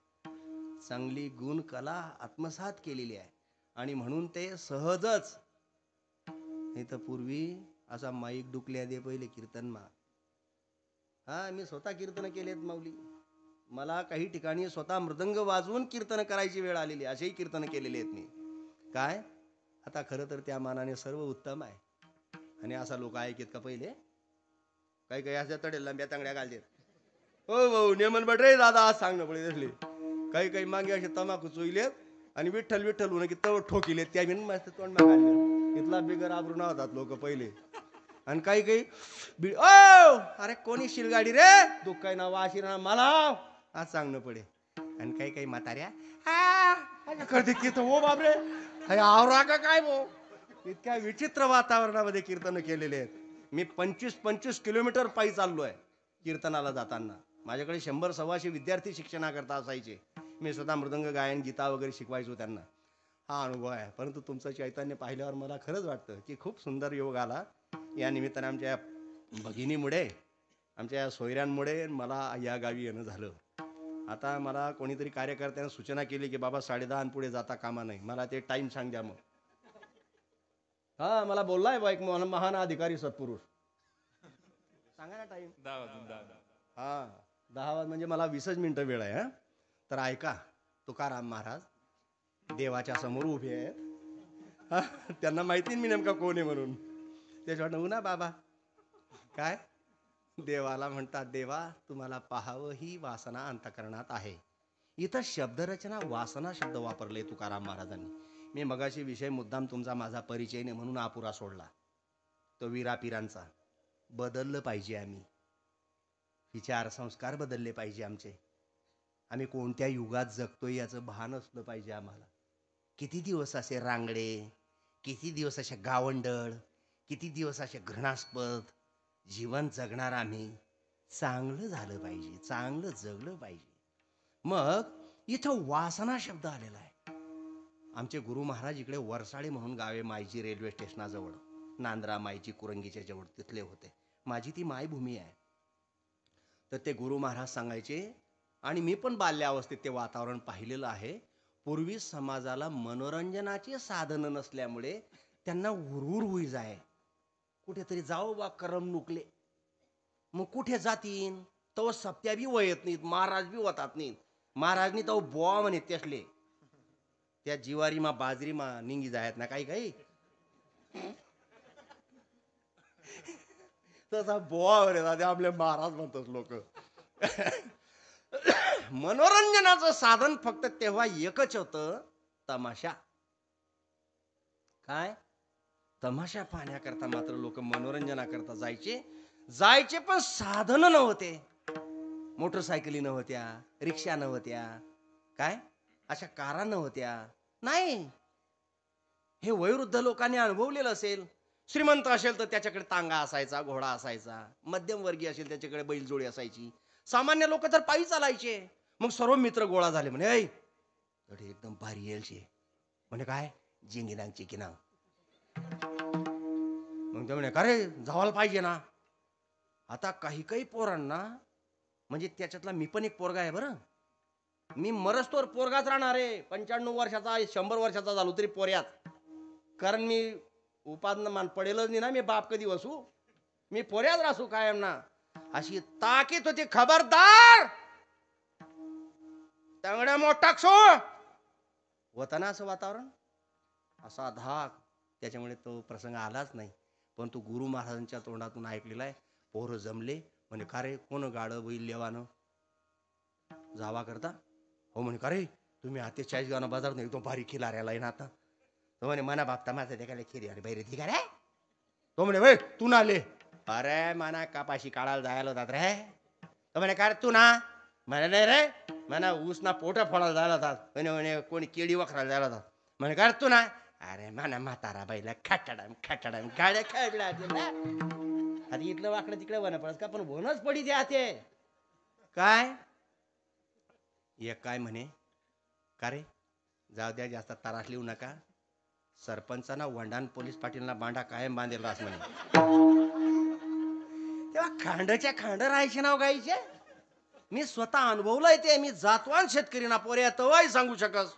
S1: चांगली गुण कला आत्मसात केलेली आहे आणि म्हणून ते सहजच. नाही तर पूर्वी असा माईक डुकल्या दे पहिले कीर्तन मा. हा मी स्वतः कीर्तन केलेत माऊली. मला काही ठिकाणी स्वतः मृदंग वाजवून कीर्तन करायची वेळ आलेली, असेही कीर्तन केलेले आहेत मी. काय आता खरं तर त्या मानाने सर्व उत्तम आहे. आणि असा लोक ऐकत का पहिले? काही काही अशा तडे लांब्या तांगड्या घालतात. हो भाऊ नेमन बट रे दादा आज सांगणं पडे तसले. काही काही मागे असे तमाखू चोईलेत आणि विठ्ठल विठ्ठल होणं की तव ठोकिलेत. त्या बिन मस्त तोंड मागाले इथला बिगर आबरून होतात लोक पहिले. आणि काही काही ओ अरे कोणी शिलगाडी रे दुःख काय ना वाशिरा मला आज सांगणं पडे. आणि काही काही म्हाताऱ्या करते की हो बापरे आवरा का काय भाऊ. इतक्या विचित्र वातावरणामध्ये कीर्तन केलेले आहेत. मी 25-25 किलोमीटर पायी चाललोय कीर्तनाला जाताना. माझ्याकडे 100-125 विद्यार्थी शिक्षणाकरता असायचे. मी स्वतः मृदंग गायन गीता वगैरे शिकवायचो त्यांना. हा अनुभव आहे. परंतु तुमचं चैतन्य पाहिल्यावर मला खरंच वाटतं की खूप सुंदर योग आला. या निमित्ताने आमच्या भगिनीमुळे, आमच्या सोयऱ्यांमुळे मला या गावी येणं झालं. आता मला कोणीतरी कार्यकर्त्यानं सूचना केली की बाबा 10:30 पुढे जाता कामा नाही. मला ते टाइम सांग द्या मग. हा मला बोललाय बा एक महान अधिकारी सत्पुरुष. सांगा ना टाइम.
S3: 10
S1: हा 10 म्हणजे मला 20 मिनिटं वेळ आहे. हा तर ऐका, तुकाराम महाराज देवाच्या समोर उभे आहेत. त्यांना माहिती मी नेमका कोण आहे म्हणून. त्याच्यावर ना बाबा काय देवाला म्हणतात, देवा तुम्हाला पाहावं ही वासना अंतकरणात आहे. इथं शब्दरचना वासना शब्द वापरले तुकाराम महाराजांनी. मी मगाशी विषय मुद्दाम तुमचा माझा परिचय नाही म्हणून अपुरा सोडला. तो वीरापिरांचा. बदललं पाहिजे आम्ही. विचार संस्कार बदलले पाहिजे आमचे. आम्ही कोणत्या युगात जगतोय याचं भान असलं पाहिजे आम्हाला. किती दिवस असे रांगडे, किती दिवस असे गावंडळ, किती दिवस असे घृणास्पद जीवन जगणार आम्ही. चांगलं झालं पाहिजे, चांगलं जगलं पाहिजे. मग इथं वासना शब्द आलेला आहे. आमचे गुरु महाराज इकडे वरसाळे म्हणून गावे मायची रेल्वे स्टेशनाजवळ, नांद्रा मायची कुरंगीच्या जवळ तिथले होते. माझी ती मायभूमी आहे. तर ते गुरु महाराज सांगायचे, आणि मी पण बाल्यावस्थेत ते वातावरण पाहिलेलं आहे. पूर्वी समाजाला मनोरंजनाची साधनं नसल्यामुळे त्यांना हुरहुर होई जाय, कुठेतरी जाओ बा करमणुकले. मग कुठे जातीन, तो सप्त्या बी वयत नाहीत, महाराज बी वतात नाहीत. महाराजनी तो बुवा म्हणे त्यासले, त्या जिवारी मा बाजरी मा निंगी जायत ना काही काही, तसा बुवा म्हणे आपले महाराज म्हणतात लोक. मनोरंजनाचं साधन फक्त तेव्हा एकच होतं, तमाशा. काय तमाशा पाहण्याकरता मात्र लोक मनोरंजनाकरता जायचे पण साधन नव्हते. मोटरसायकली नव्हत्या, रिक्षा नव्हत्या, काय अशा कारा नव्हत्या. नाही, हे वयोवृद्ध लोकांनी अनुभवलेलं असेल. श्रीमंत असेल तर त्याच्याकडे तांगा असायचा, घोडा असायचा. मध्यमवर्गीय असेल त्याच्याकडे बैलजोडी असायची. सामान्य लोक तर पायी चालायचे. मग सर्व मित्र गोळा झाले, म्हणे ऐ तडे एकदम भारी येलशे, म्हणे काय जिंगिनांग चिकिनांग. मग ते म्हणे का रे जावायला पाहिजे ना. आता काही काही पोरांना, म्हणजे त्याच्यातला मी पण एक पोरगा आहे बरं, मी मरस्तोवर पोरगाच राहणार आहे. 95 वर्षाचा 100 वर्षाचा झालो तरी पोऱ्यात. कारण मी उपादन मान पडेलच नाही ना, मी बाप कधी वसू, मी पोऱ्यात रासू कायम ना. अशी ताकीद होती, खबरदार तंगड्या मोठा क्षो होता ना असं वातावरण, असा धाक. त्याच्यामुळे तो प्रसंग आलाच नाही. पण तो गुरु महाराजांच्या तोंडातून ऐकलेला आहे. पोरं जमले, म्हणे का रे कोण गाडं बैल लेवानं जावा करता. हो म्हणे का रे तुम्ही आते 40 गाणं बाजार नाही, तो भारी खिलाऱ्याला आहे ना आता. तो म्हणे मना बापता माझं ते काय खिरी अरे बैरे ती का रे. तो म्हणे भाई तू ना आले, अरे मना कापाशी काढायला जायला होतात रे. तो म्हणे का रे तू ना, म्हणे नाही रे म्हणा ऊस ना पोटा फोडायला जायला होतात. म्हणे कोणी केळी वखरायला जायला होतात. म्हणे का रे तू ना, अरे म्हणा म्हातारा बैला खटाडम गाड्या खेळल्या. आता इथलं वाकडं तिकडे वन पडत का, पण वनच पडी द्या ते काय. एक काय म्हणे का रे जाऊ द्या जास्त त्रास लिहू नका, सरपंचांना वंडान पोलीस पाटीलना बांधा कायम बांधेल रास म्हणे. तेव्हा खांडच्या खांड राहायचे नाव गायचे. मी स्वतः अनुभवलंय ते. मी जातवान शेतकरी ना पोऱ्या तवाही सांगू शकस.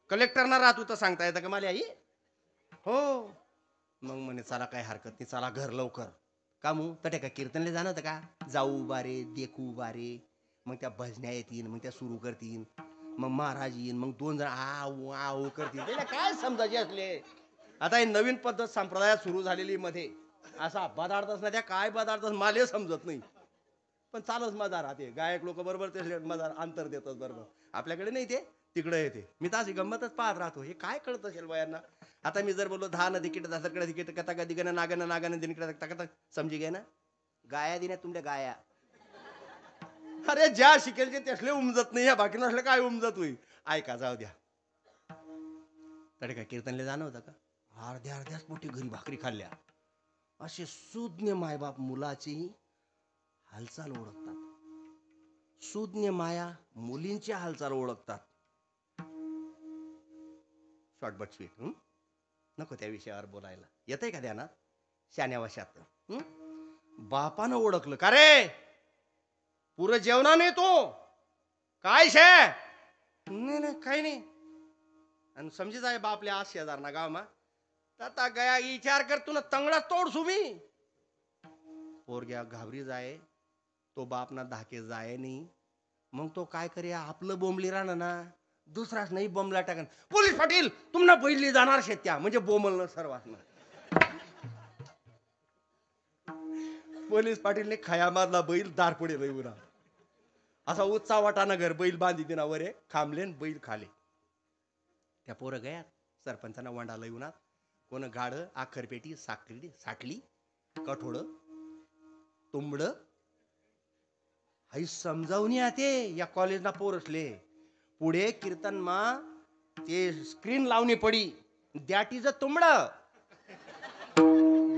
S1: कलेक्टरना राहत होतं सांगता येतं का मला आई. हो मग म्हणे चला काही हरकत नाही, चला घर लवकर. का मग तटे का कीर्तनले जाणं होतं का, जाऊ बारे देखू बारे. मग त्या भजन्या येतील, मग त्या सुरू करतील, मग महाराज येईन, मग 2 जण आऊ आऊ करतील. त्याला काय समजायचे असले. आता ही नवीन पद्धत संप्रदायात सुरू झालेली मध्ये, असा पदार्थच ना त्या काय पदार्थ मला समजत नाही, पण चालच मजा राहते. गायक लोक बरोबर ते मजा अंतर देतात बरोबर. आपल्याकडे नाही ते, तिकडे येते. मी तर अशी गंमतच पाहत राहतो, हे काय कळत असेल बायांना. आता मी जर बोललो 10 नदी किट 10 कडे तिकीट कथा कधी गण नागन नागन दिन कथा समजी गे ना. गाया दिल्या तुमच्या गाया. अरे ज्या शिकेलचे त्यासले उमजत नाही, बाकी नसले काय उमजत होईल. ऐका जाऊ द्या. तडे काय कीर्तनले जाणं होतं का, अर्ध्याच मोठी घरी भाकरी खाल्ल्या. असे सुज्ञ मायबाप मुलाची हालचाल ओळखतात. सुज्ञ माया मुलींची हालचाल ओळखतात. Short but sweet. नको त्या विषयावर बोलायला. येतंय का ध्यानात शान्या वशात. बापानं ओळखलं का रे पुरं जेवणा नाही तो काय शे. नाही काही नाही. आणि समजी जाय बापल्या 80,000 ना गाव मा आता गया विचार कर तू ना तंगडा तोड सुमी. पोरग्या घाबरी जाय, तो बाप ना धाके जाय नाही. मग तो काय करे आपलं बोंबली राहणं ना, दुसराच नाही बोंबला टाकन. पोलीस पाटील तुम्हाला पहिली जाणार शेत्या, म्हणजे बोंबलणं सर्वात ना. पोलीस पाटीलने खयामातला बैल दार पुढे बैला असा उत्साह वाटाना घर बैल बांधी दिना वरे खांबलेन बैल खाले. त्या पोरं गयात सरपंचांना वंडाला येऊनात. कोण गाड आखरपेटी साखली कठोड तुंबड हाई समजावून याते या कॉलेजला पोरसले. पुढे कीर्तन मा ते स्क्रीन लावणी पडी, that is a Tumbbad,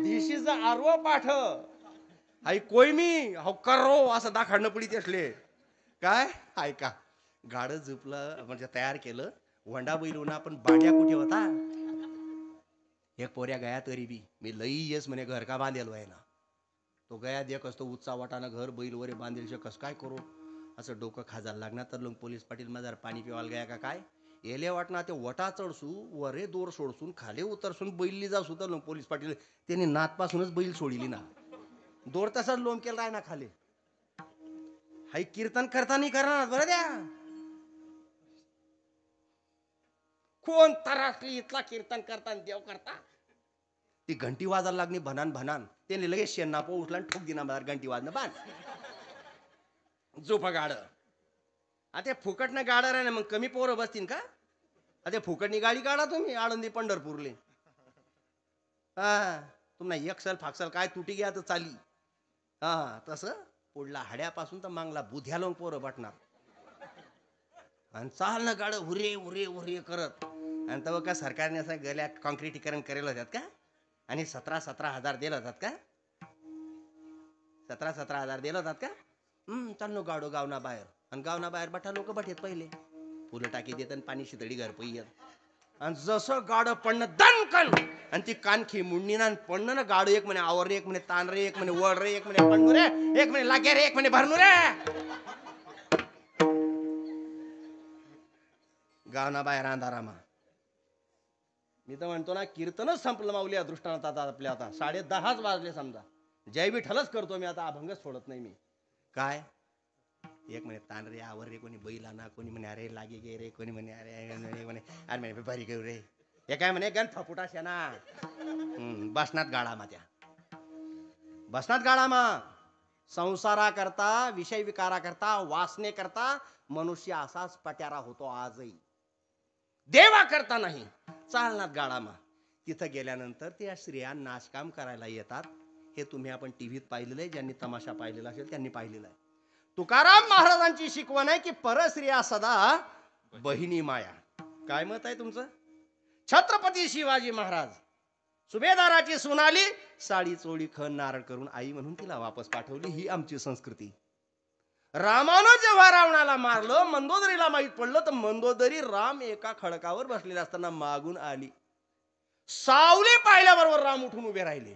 S1: this is a Aarav पाठ, हाई कोयमी हो करो असं दाखडणं पडी त्यासले. काय ऐका गाड झुपलं म्हणजे तयार केलं. वंडा बैलून आपण बांड्या कुठे होता. एक पोऱ्या गया तरी बी मी लई येस म्हणे घर का बांधेलो आहे ना. तो गया देख असतो उत्सा वाटानं घर बैल वरे बांधील कस काय करू असं डोकं खाजायला लागणार तर लोक पोलीस पाटील माझा पाणी पिवायला गया का काय येले वाटणार ते वटा चढसू वरे दोर सोडसून खाली उतरसून बैलली जासू तर लोक पोलीस पाटील त्यांनी नातपासूनच बैल सोडली ना दोर तसाच लोन केला आहे ना खाली हाई कीर्तन करताना करणार बरं द्या कोण तरासली इथला कीर्तन करताना देव करता ती घंटी वाजायला लागली भनान भनान त्याने लगेच शेन्नापो उठला आणि ठोक दिना बाहेर घंटी वाजणं बाण झोपा गाड आता फुकटनं गाडा राही ना मग कमी पोरं बसतील का आता फुकटनी गाडी काढा तुम्ही आळंदी पंढरपूरले हा तुम्हाला एकसल फाकसल काय तुटी घ्या तर चाली हा तसं पुढला हाड्यापासून तर मागला बुध्या लावून पोरं बटणार आणि चालणं गाड हुरे हुरे हुरे करत आणि तेव्हा का सरकारने असं गल्या कॉन्क्रिटीकरण करेल होत्यात का आणि 17,000 दिलं होतात का 17,000 दिलं होतात का चाललो गाडो गावना बाहेर आणि गावना बाहेर बठा लोक बठेत पहिले फुलं टाकी देत आणि पाणी शितळी घर पहियत आणि जसं गाडं पडणं दणकन आणि ती कानखी मुंडणी ना पडणं ना गाडो एक म्हणे आवर रे एक म्हणे ताण रे एक म्हणे वड रे एक म्हणे पडणू रे एक म्हणे लागे रे एक म्हणे भरणू रे गावना बाहेर अंधारामा मी तर म्हणतो ना कीर्तनच संपलं माऊली अदृष्टानात आता आपल्या आता 10:30 वाजले समजा जय विठ्ठलच करतो मी आता अभंगच सोडत नाही मी काय एक म्हणे ताण रे आवर रे कोणी बैल आणा कोणी म्हणे अरे लागे गे रे कोणी म्हणे अरे म्हणे अरे म्हणे भारी घेऊ रे हे काय म्हणे गण फपुटा शेना बसनात गाडा त्या बसनात गाडा संसारा करता विषय विकारा करता वासने करता मनुष्य असाच पट्यारा होतो आजही देवा करता नाही चालनात गाडामा तिथं गेल्यानंतर त्या स्त्रिया नाचकाम करायला येतात हे तुम्ही आपण टीव्हीत पाहिलेलं आहे ज्यांनी तमाशा पाहिलेला असेल त्यांनी पाहिलेलं आहे तुकाराम महाराजांची शिकवण आहे की परस्त्रिया सदा बहिणी माया काय मत आहे तुमचं छत्रपती शिवाजी महाराज सुभेदाराची सुनाली साडी चोळी खण नारळ करून आई म्हणून तिला वापस पाठवली ही आमची संस्कृती रामानं जेव्हा रावणाला मारलं मंदोदरीला माहीत पडलं तर मंदोदरी राम एका खडकावर बसलेला असताना मागून आली सावली पाहिल्याबरोबर राम उठून उभे राहिले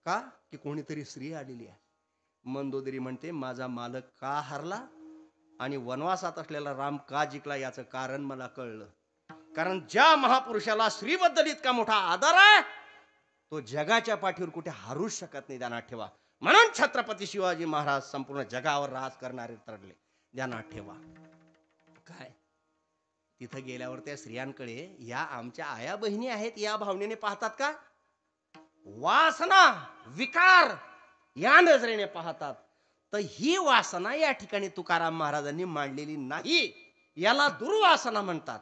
S1: का की कोणीतरी स्त्री आलेली आहे मंदोदरी म्हणते माझा मालक का हरला आणि वनवासात असलेला राम का जिंकला याचं कारण मला कळलं कारण ज्या महापुरुषाला स्त्रीबद्दल इतका मोठा आदर आहे तो जगाच्या पाठीवर कुठे हारूच शकत नाही ध्यानात ठेवा म्हणून छत्रपती शिवाजी महाराज संपूर्ण जगावर राज करणारे ठरले ध्यानात ठेवा काय तिथं गेल्यावर त्या स्त्रियांकडे या आमच्या आया बहिणी आहेत या भावनेने पाहतात का वासना विकार या नजरेने पाहतात तर ही वासना या ठिकाणी तुकाराम महाराजांनी मांडलेली नाही याला दुर्वासना म्हणतात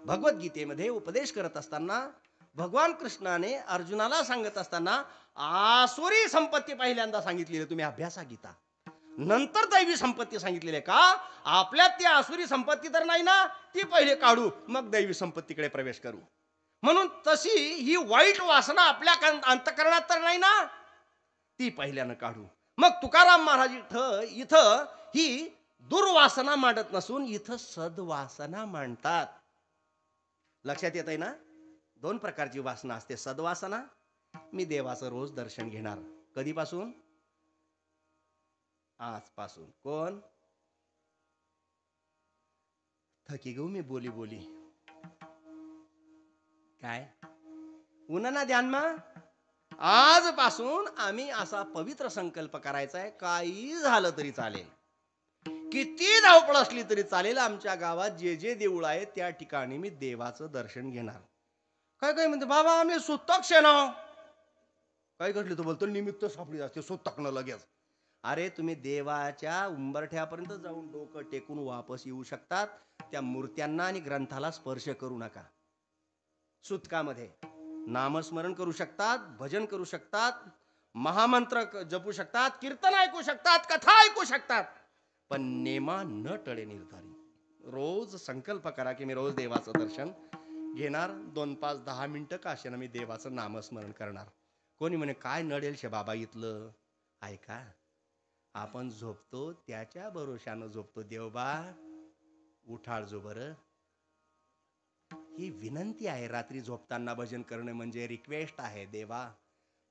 S1: भगवद्गीतेमध्ये उपदेश करत असताना भगवान कृष्णाने अर्जुनाला सांगत असताना आसुरी संपत्ती पहिल्यांदा सांगितलेली तुम्ही अभ्यासा गीता नंतर दैवी संपत्ती सांगितलेली का आपल्यात ती आसुरी संपत्ती तर नाही ना ती पहिले काढू मग दैवी संपत्तीकडे प्रवेश करू म्हणून तशी ही वाईट वासना आपल्या अंतःकरणात तर नाही ना ती पहिल्यानं काढू मग तुकाराम महाराज इथं ही दुर्वासना मांडत नसून इथं सद्वासना मांडतात लक्षात येत आहे ना 2 प्रकारची वासना असते सद्वासना मी देवाचं रोज दर्शन घेणार कधीपासून आजपासून कोण थकी गऊ मी बोली बोली काय उन्हाना ध्यानमा आजपासून आम्ही असा पवित्र संकल्प करायचा आहे काही झालं तरी चालेल किती धावपळ असली तरी चालेल आमच्या गावात जे जे देऊळ आहे त्या ठिकाणी मी देवाचं दर्शन घेणार काय काय म्हणते बाबा आम्ही सुतक शेणाव काय घडली तो बोलतो निमित्त सापडी असते सुतकणं लगेच अरे तुम्ही देवाच्या उंबरठ्यापर्यंत जाऊन डोकं टेकून वापस येऊ शकतात त्या मूर्त्यांना आणि ग्रंथाला स्पर्श करू नका सुतकामध्ये नामस्मरण करू शकतात भजन करू शकतात महामंत्र जपू शकतात कीर्तन ऐकू शकतात कथा ऐकू शकतात पण नेमा न टळे निर्धारी रोज संकल्प करा की मी रोज देवाचं दर्शन घेणार 2, 5, 10 मिनिटं का असेना मी देवाचं नामस्मरण करणार कोणी म्हणे काय नडेल शे बाबा इथलं ऐका आपण झोपतो त्याच्या भरोशानं झोपतो देवबा उठाळ जो बरं ही विनंती आहे रात्री झोपताना भजन करणे म्हणजे रिक्वेस्ट आहे देवा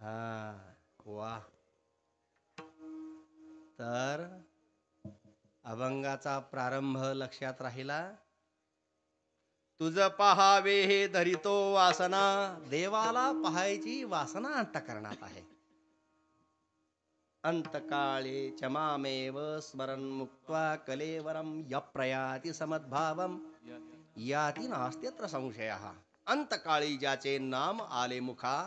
S1: हा वा. तर अभंगाचा प्रारंभ लक्षात राहिला. तुझ पहावे हे धरितो वासना. देवाला पाहायची वासना अंतःकरणात आहे. अंतकाळे चमामेव स्मरण मुक्त्वा कलेवरम यप्रयाति समद्भावम याती नास्त्यत्र संशयः. अंतकाळी ज्याचे नाम आले मुखा,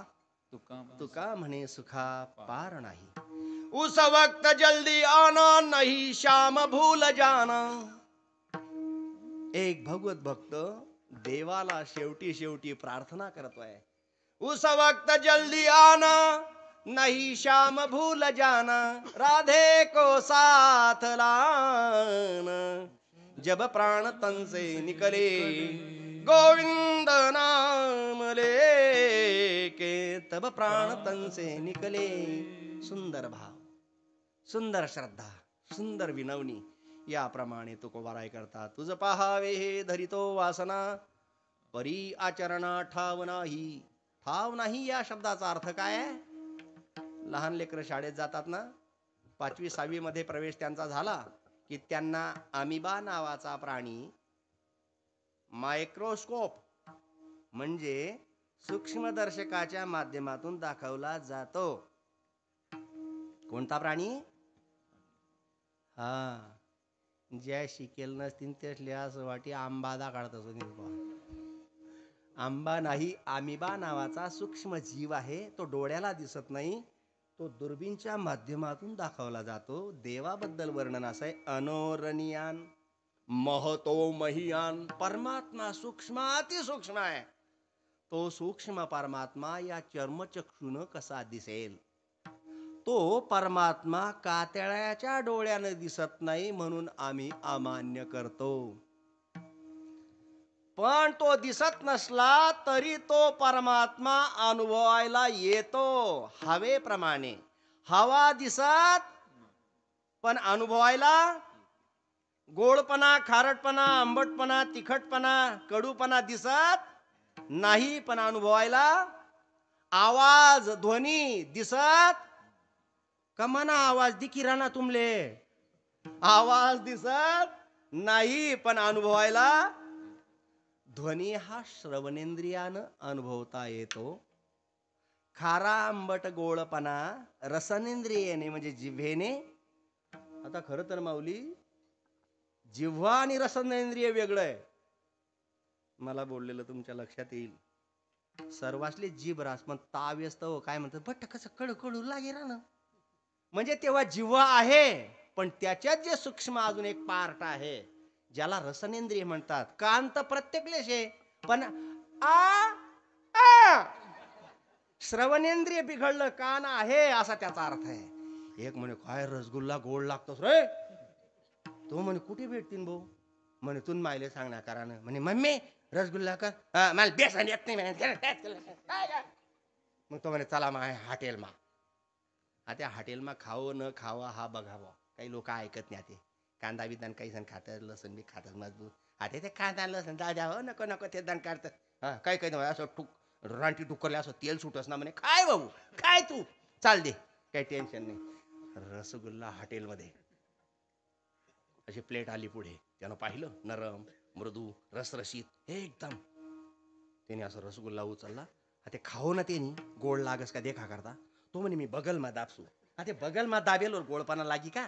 S1: तुका म्हणे सुखा पार नाही. उस वक्त जल्दी आना नहीं श्याम भूल जाना. एक भगवत भक्त देवाला शेवटी शेवटी प्रार्थना करतोय. उस वक्त जल्दी आना नहीं श्याम भूल जाना. राधे को साथ लाना. जब प्राण तन से निकले गोविंद नाम लेके. तब प्राण तन से निकले. सुंदर भाव, सुंदर श्रद्धा, सुंदर विनवणी याप्रमाणे तुकोबाराय करतात. तुझ पहावे हे धरितो वासना. परी आचरणा ठाव नाही. ठाव नाही या शब्दाचा अर्थ काय आहे? लहान लेकरं शाळेत जातात ना, 5वी 6वी मध्ये प्रवेश त्यांचा झाला की त्यांना अमिबा नावाचा प्राणी मायक्रोस्कोप म्हणजे सूक्ष्मदर्शकाच्या माध्यमातून दाखवला जातो. कोणता प्राणी? हा, ज्या शिकेल नसतील त्यासले असं वाटी आंबादा काढत असतो. आंबा नाही, अमिबा नावाचा सूक्ष्म जीव आहे. तो डोळ्याला दिसत नाही, तो दुर्बीनच्या माध्यमातून दाखवला जातो. देवाबद्दल वर्णन असं आहे, अनोरणीयान महतो महियान. परमात्मा सूक्ष्माती सूक्ष्म आहे. तो सूक्ष्म परमात्मा या चर्मचक्षुनं कसा दिसेल? तो परमात्मा कातळ्याच्या डोळ्यानं दिसत नाही म्हणून आम्ही अमान्य करतो. पण तो दिसत नसला तरी तो परमात्मा अनुभवायला येतो हवेप्रमाणे. हवा दिसत पण अनुभवायला गोडपणा, खारटपणा, आंबटपणा, तिखटपणा, कडूपणा दिसत नाही, पण अनुभवायला आवाज, ध्वनी दिसत कमाना. आवाज दिकिराना तुमले. आवाज दिसत नाही पण अनुभवायला ध्वनी हा श्रवणेंद्रियानं अनुभवता येतो. खारा, आंबट, गोडपणा रसनेंद्रियाने म्हणजे जिव्हेने. आता खरं तर माऊली, जिव्हा आणि रसनेंद्रिय वेगळं आहे. मला बोललेलं तुमच्या लक्षात येईल. सर्वासले जीभ रास पण ताव असतं काय म्हणतात, बट कसं कडू लागे ना. म्हणजे तेव्हा जिव्हा आहे पण त्याच्यात जे सूक्ष्म अजून एक पार्ट आहे ज्याला रसनेंद्रिय म्हणतात. कान तर प्रत्येकलेच आहे पण श्रवणेंद्रिय बिघडलं, कान आहे असा त्याचा अर्थ आहे. एक म्हणे काय रसगुल्ला गोड लागतोस रे. तो म्हणे कुठे भेटतील भाऊ? म्हणे तून मायले सांगणार कारण. म्हणे मम्मी रसगुल्ला कर. मला बेसन येत नाही. मग तो म्हणे चला मा हॉटेल मा. त्या हॉटेलमा खावं न खावं हा बघावं. काही लोक ऐकत नाही. ते कांदा बिदान काही जण खातात, लसण बी खातात मजबूत. आता ते कांदा लसण जाऊ द्या, नको नको ते दण काढतात. हा काही काही असं रानटी टुकरले असं तेल सुटस ना. म्हणे काय भाऊ काय तू चाल दे काही टेन्शन नाही. रसगुल्ला हॉटेलमध्ये अशी प्लेट आली पुढे. त्यानं पाहिलं, नरम मृदू रसरशीत एकदम. त्याने असं रसगुल्ला उचलला. ते खाऊ ना त्यांनी गोड लागस का देखा करता. तो म्हणे मी बगल मा दाबसू. ते बगल मा दाबेल गोडपणा लागी का.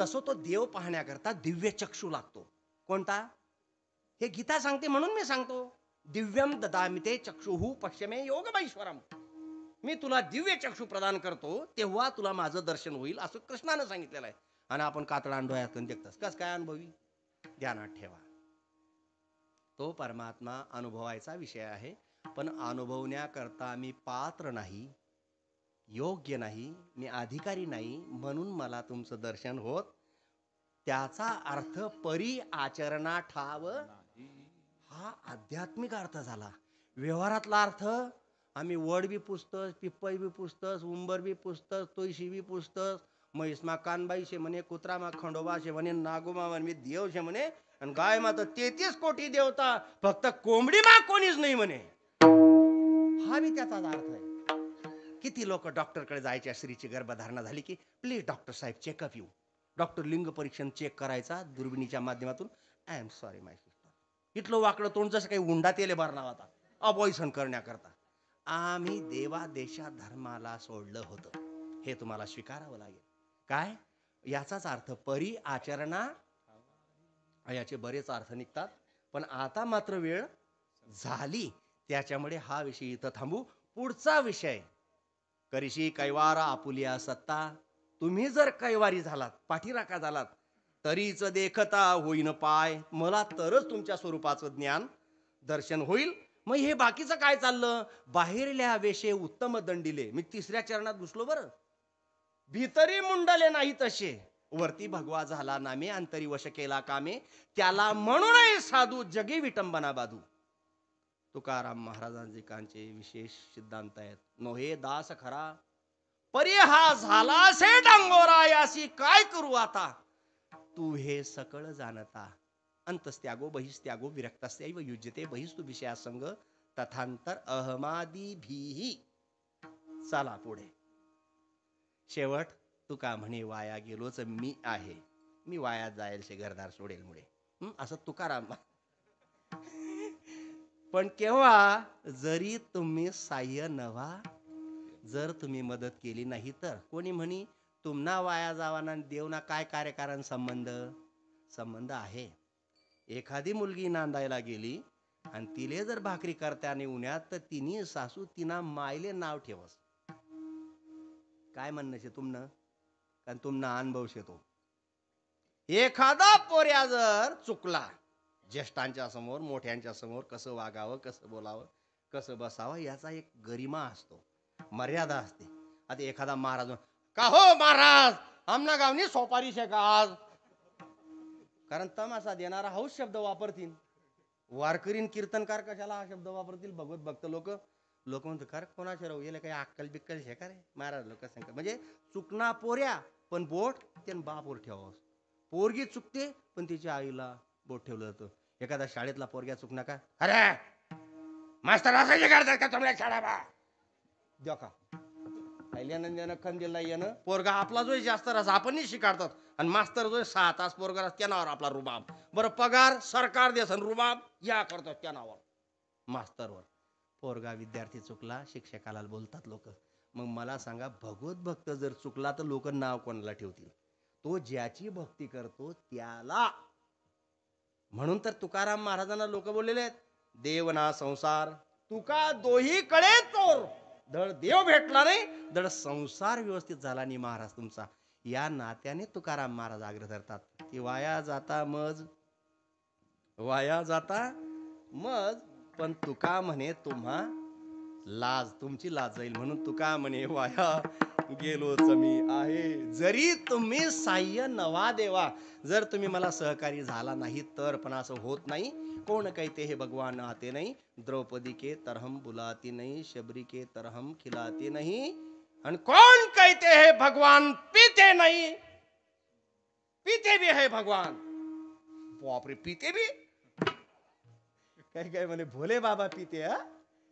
S1: तसं तो देव पाहण्याकरता दिव्य चक्षु लागतो. कोणता? हे गीता सांगते म्हणून मी सांगतो. दिव्यम ददामि ते चक्षुः पश्यमे योगमैश्वरम. मी तुला दिव्य चक्षु प्रदान करतो तेव्हा तुला माझं दर्शन होईल असं कृष्णानं सांगितलेलं आहे. आणि आपण कातळान डोळ्यात देखतास कस काय अनुभवी. ध्यानात ठेवा, तो परमात्मा अनुभवायचा विषय आहे. पण अनुभवण्याकरता मी पात्र नाही, योग्य नाही, मी अधिकारी नाही म्हणून मला तुमचं दर्शन होत. त्याचा अर्थ परी आचरणा ठाव हा आध्यात्मिक अर्थ झाला. व्यवहारातला अर्थ आम्ही वड बी पुसतस, पिप्पई बी पुसतस, उंबर बी पुसतस, तुळशी बी पुसतस, म्हैसमा कानबाई शे म्हणे, कुत्रा खंडोबा शे म्हणे, नागोमा म्हणे देव शे म्हणे, आणि गाय मा तर 33 कोटी देवता, फक्त कोंबडी मा कोणीच नाही म्हणे. हा बी त्याचा अर्थ आहे. किती लोक डॉक्टरकडे जायच्या, स्त्रीची गर्भधारणा झाली की प्लीज डॉक्टर साहेब चेकअप येऊ. डॉक्टर लिंग परीक्षण चेक करायचा दुर्बिणीच्या माध्यमातून. I am sorry my sister. इथलं वाकडं तोंड जसं काही उंडात येले भरला होता अबॉयसन करण्याकरता. आम्ही देवा देशा धर्माला सोडलं होतं, हे तुम्हाला स्वीकारावं लागेल. काय याचाच अर्थ परी आचरणा, याचे बरेच अर्थ निघतात, पण आता मात्र वेळ झाली. त्याच्यामुळे हा विषय इथं थांबू. पुढचा विषय करीशी कैवार आपुलिया सत्ता. तुम्ही जर कैवारी झालात, पाठीराखा झालात, तरीच देखता होईन पाय. मला तरच तुमच्या स्वरूपाचं ज्ञान दर्शन होईल. मग हे बाकीचं काय चाललं? बाहेरल्या वेशे उत्तम दंडिले. मी तिसऱ्या चरणात घुसलो बरं. भीतरी मुंडले नाही तसे, वरती भगवा झाला नामे, अंतरी वश केला कामे, त्याला म्हणूनही साधू जगी विटंबना बाधू. तुकाराम महाराजांचे विशेष सिद्धांत आहेत. नोहे दास खरा परी हा झाला से डांगोरा, यासी काय करू आता, तू हे सकळ जाणता. अंतस्त्यागो बहिस्त्यागो विरक्तस्यैव युज्यते बहिस्तु विषयासंग तथांतर अहमादी भीही. चला पुढे. शेवट तुका म्हणे वाया गेलोच मी आहे, मी वाया जाईल शे घरदार सोडेल मुळे. असं तुकाराम. पण केव्हा? जरी तुम्ही साह्य नव्हा, जर तुम्ही मदत केली नाही तर. कोणी म्हणी तुम्हाला वाया जावाना देवना काय कार्यकारण संबंध? संबंध आहे. एखादी मुलगी नांदायला गेली आणि तिले जर भाकरी करत्याने उन्यात, तर तिने सासू तिना मायले नाव ठेवस. काय म्हणणं शे तुमनं? कारण तुमना अनुभव शेतो. एखादा पोऱ्या जर चुकला, ज्येष्ठांच्या समोर मोठ्यांच्या समोर कसं वागावं, कसं बोलावं, कसं बसावं, याचा एक गरिमा असतो, मर्यादा असते. आता एखादा महाराज, का हो महाराज आमना गावनी सोपारी शे का आज? कारण तमाशा देणारा हाऊस शब्द वापरतील. वारकरीन कीर्तनकार कशाला हा शब्द वापरतील? भगवत भक्त लोक म्हणतात का कोणाच्या राहू गेले काही अक्कल बिक्कल शे का रे महाराज लोक सांगतात. म्हणजे चुकना पोऱ्या पण बोट त्यान बापवर ठेवावं. पोरगी चुकते पण तिच्या आईला बोट ठेवलं जातं. एखादा शाळेतला पोरग्या चुकना का, अरे मास्तर असं जे करतात का तुम्हाला शाळा बा द्या का पहिल्यानं खंदील नाही येणं. पोरगा आपला जो जास्त रस आपण शिकाडतात आणि मास्तर जो 6 तास पोरगा त्यानावर आपला रुबाब. बरं पगार सरकार देसन, रुबाब या करतात त्यानावर मास्तरवर. पोरगा विद्यार्थी चुकला, शिक्षकाला बोलतात लोक. मग मला सांगा, भगवत भक्त जर चुकला तर लोक नाव कोणाला ठेवतील? तो ज्याची भक्ती करतो त्याला. म्हणून तर तुकाराम महाराजांना लोक बोललेले आहेत, देव ना संसार तुका दोही कळे चोर. धड देव भेटला नाही, धड संसार व्यवस्थित झाला नाही महाराज तुमचा. या नात्याने तुकाराम महाराज आग्रह धरतात की वाया जाता मज, वाया जाता मज, पण तुका म्हणे तुम्हा लाज, तुमची लाज जाईल म्हणून तुका म्हणे वाया गेलोच मी आहे. जरी तुम्ही साह्य नवा देवा, जर तुम्ही मला सहकारी झाला नाही तर. पण असं होत नाही. कोण कहते हे भगवान आते नहीं, द्रौपदी के तरहम बुलाती नहीं, शबरी के तरहम खिलाती नहीं. आणि कोण कहते हे भगवान पीते नहीं, पीते भी है भगवान. बापरे, पीते भी काय काय म्हणे भोले बाबा पीते, हा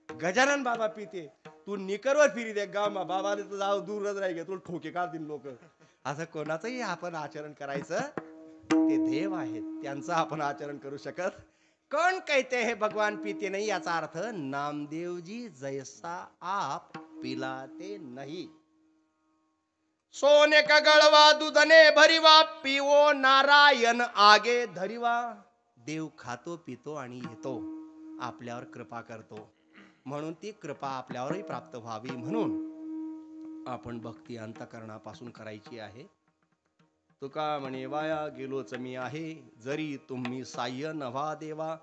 S1: गजानन बाबा पीते. तू निकरवर फिरी दे गाव बाबाने तर जाऊ दूरच राही, तुला ठोके काढतील लोक. असं कोणाचंही आपण आचरण करायचं, ते देव आहेत त्यांचं आपण आचरण करू शकत. कोण कहते हे भगवान पीते नाही, याचा अर्थ नामदेवजी जैसा आप पिलाते नहीं. सोने का गळवा दूधने भरीवा, पिवो नारायण आगे धरीवा. देव खातो पितो आणि येतो, आपल्यावर कृपा करतो. म्हणून ती कृपा आपल्यावरही प्राप्त व्हावी म्हणून आपण भक्ती अंतकरणापासून करायची आहे. तुका म्हणे वाया गेलोच मी आहे, जरी तुम्ही साह्य नव्हा देवा.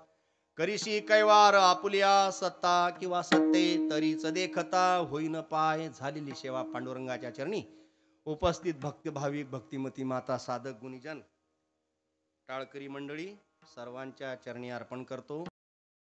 S1: करीशी कैवार आपुल्या सत्ता किंवा सत्ते, तरीच देखता होईन पाय. झालेली सेवा पांडुरंगाच्या चरणी. उपस्थित भक्त भाविक भक्तिमती माता साधक गुणीजन टाळकरी मंडळी सर्वांच्या चरणी अर्पण करतो.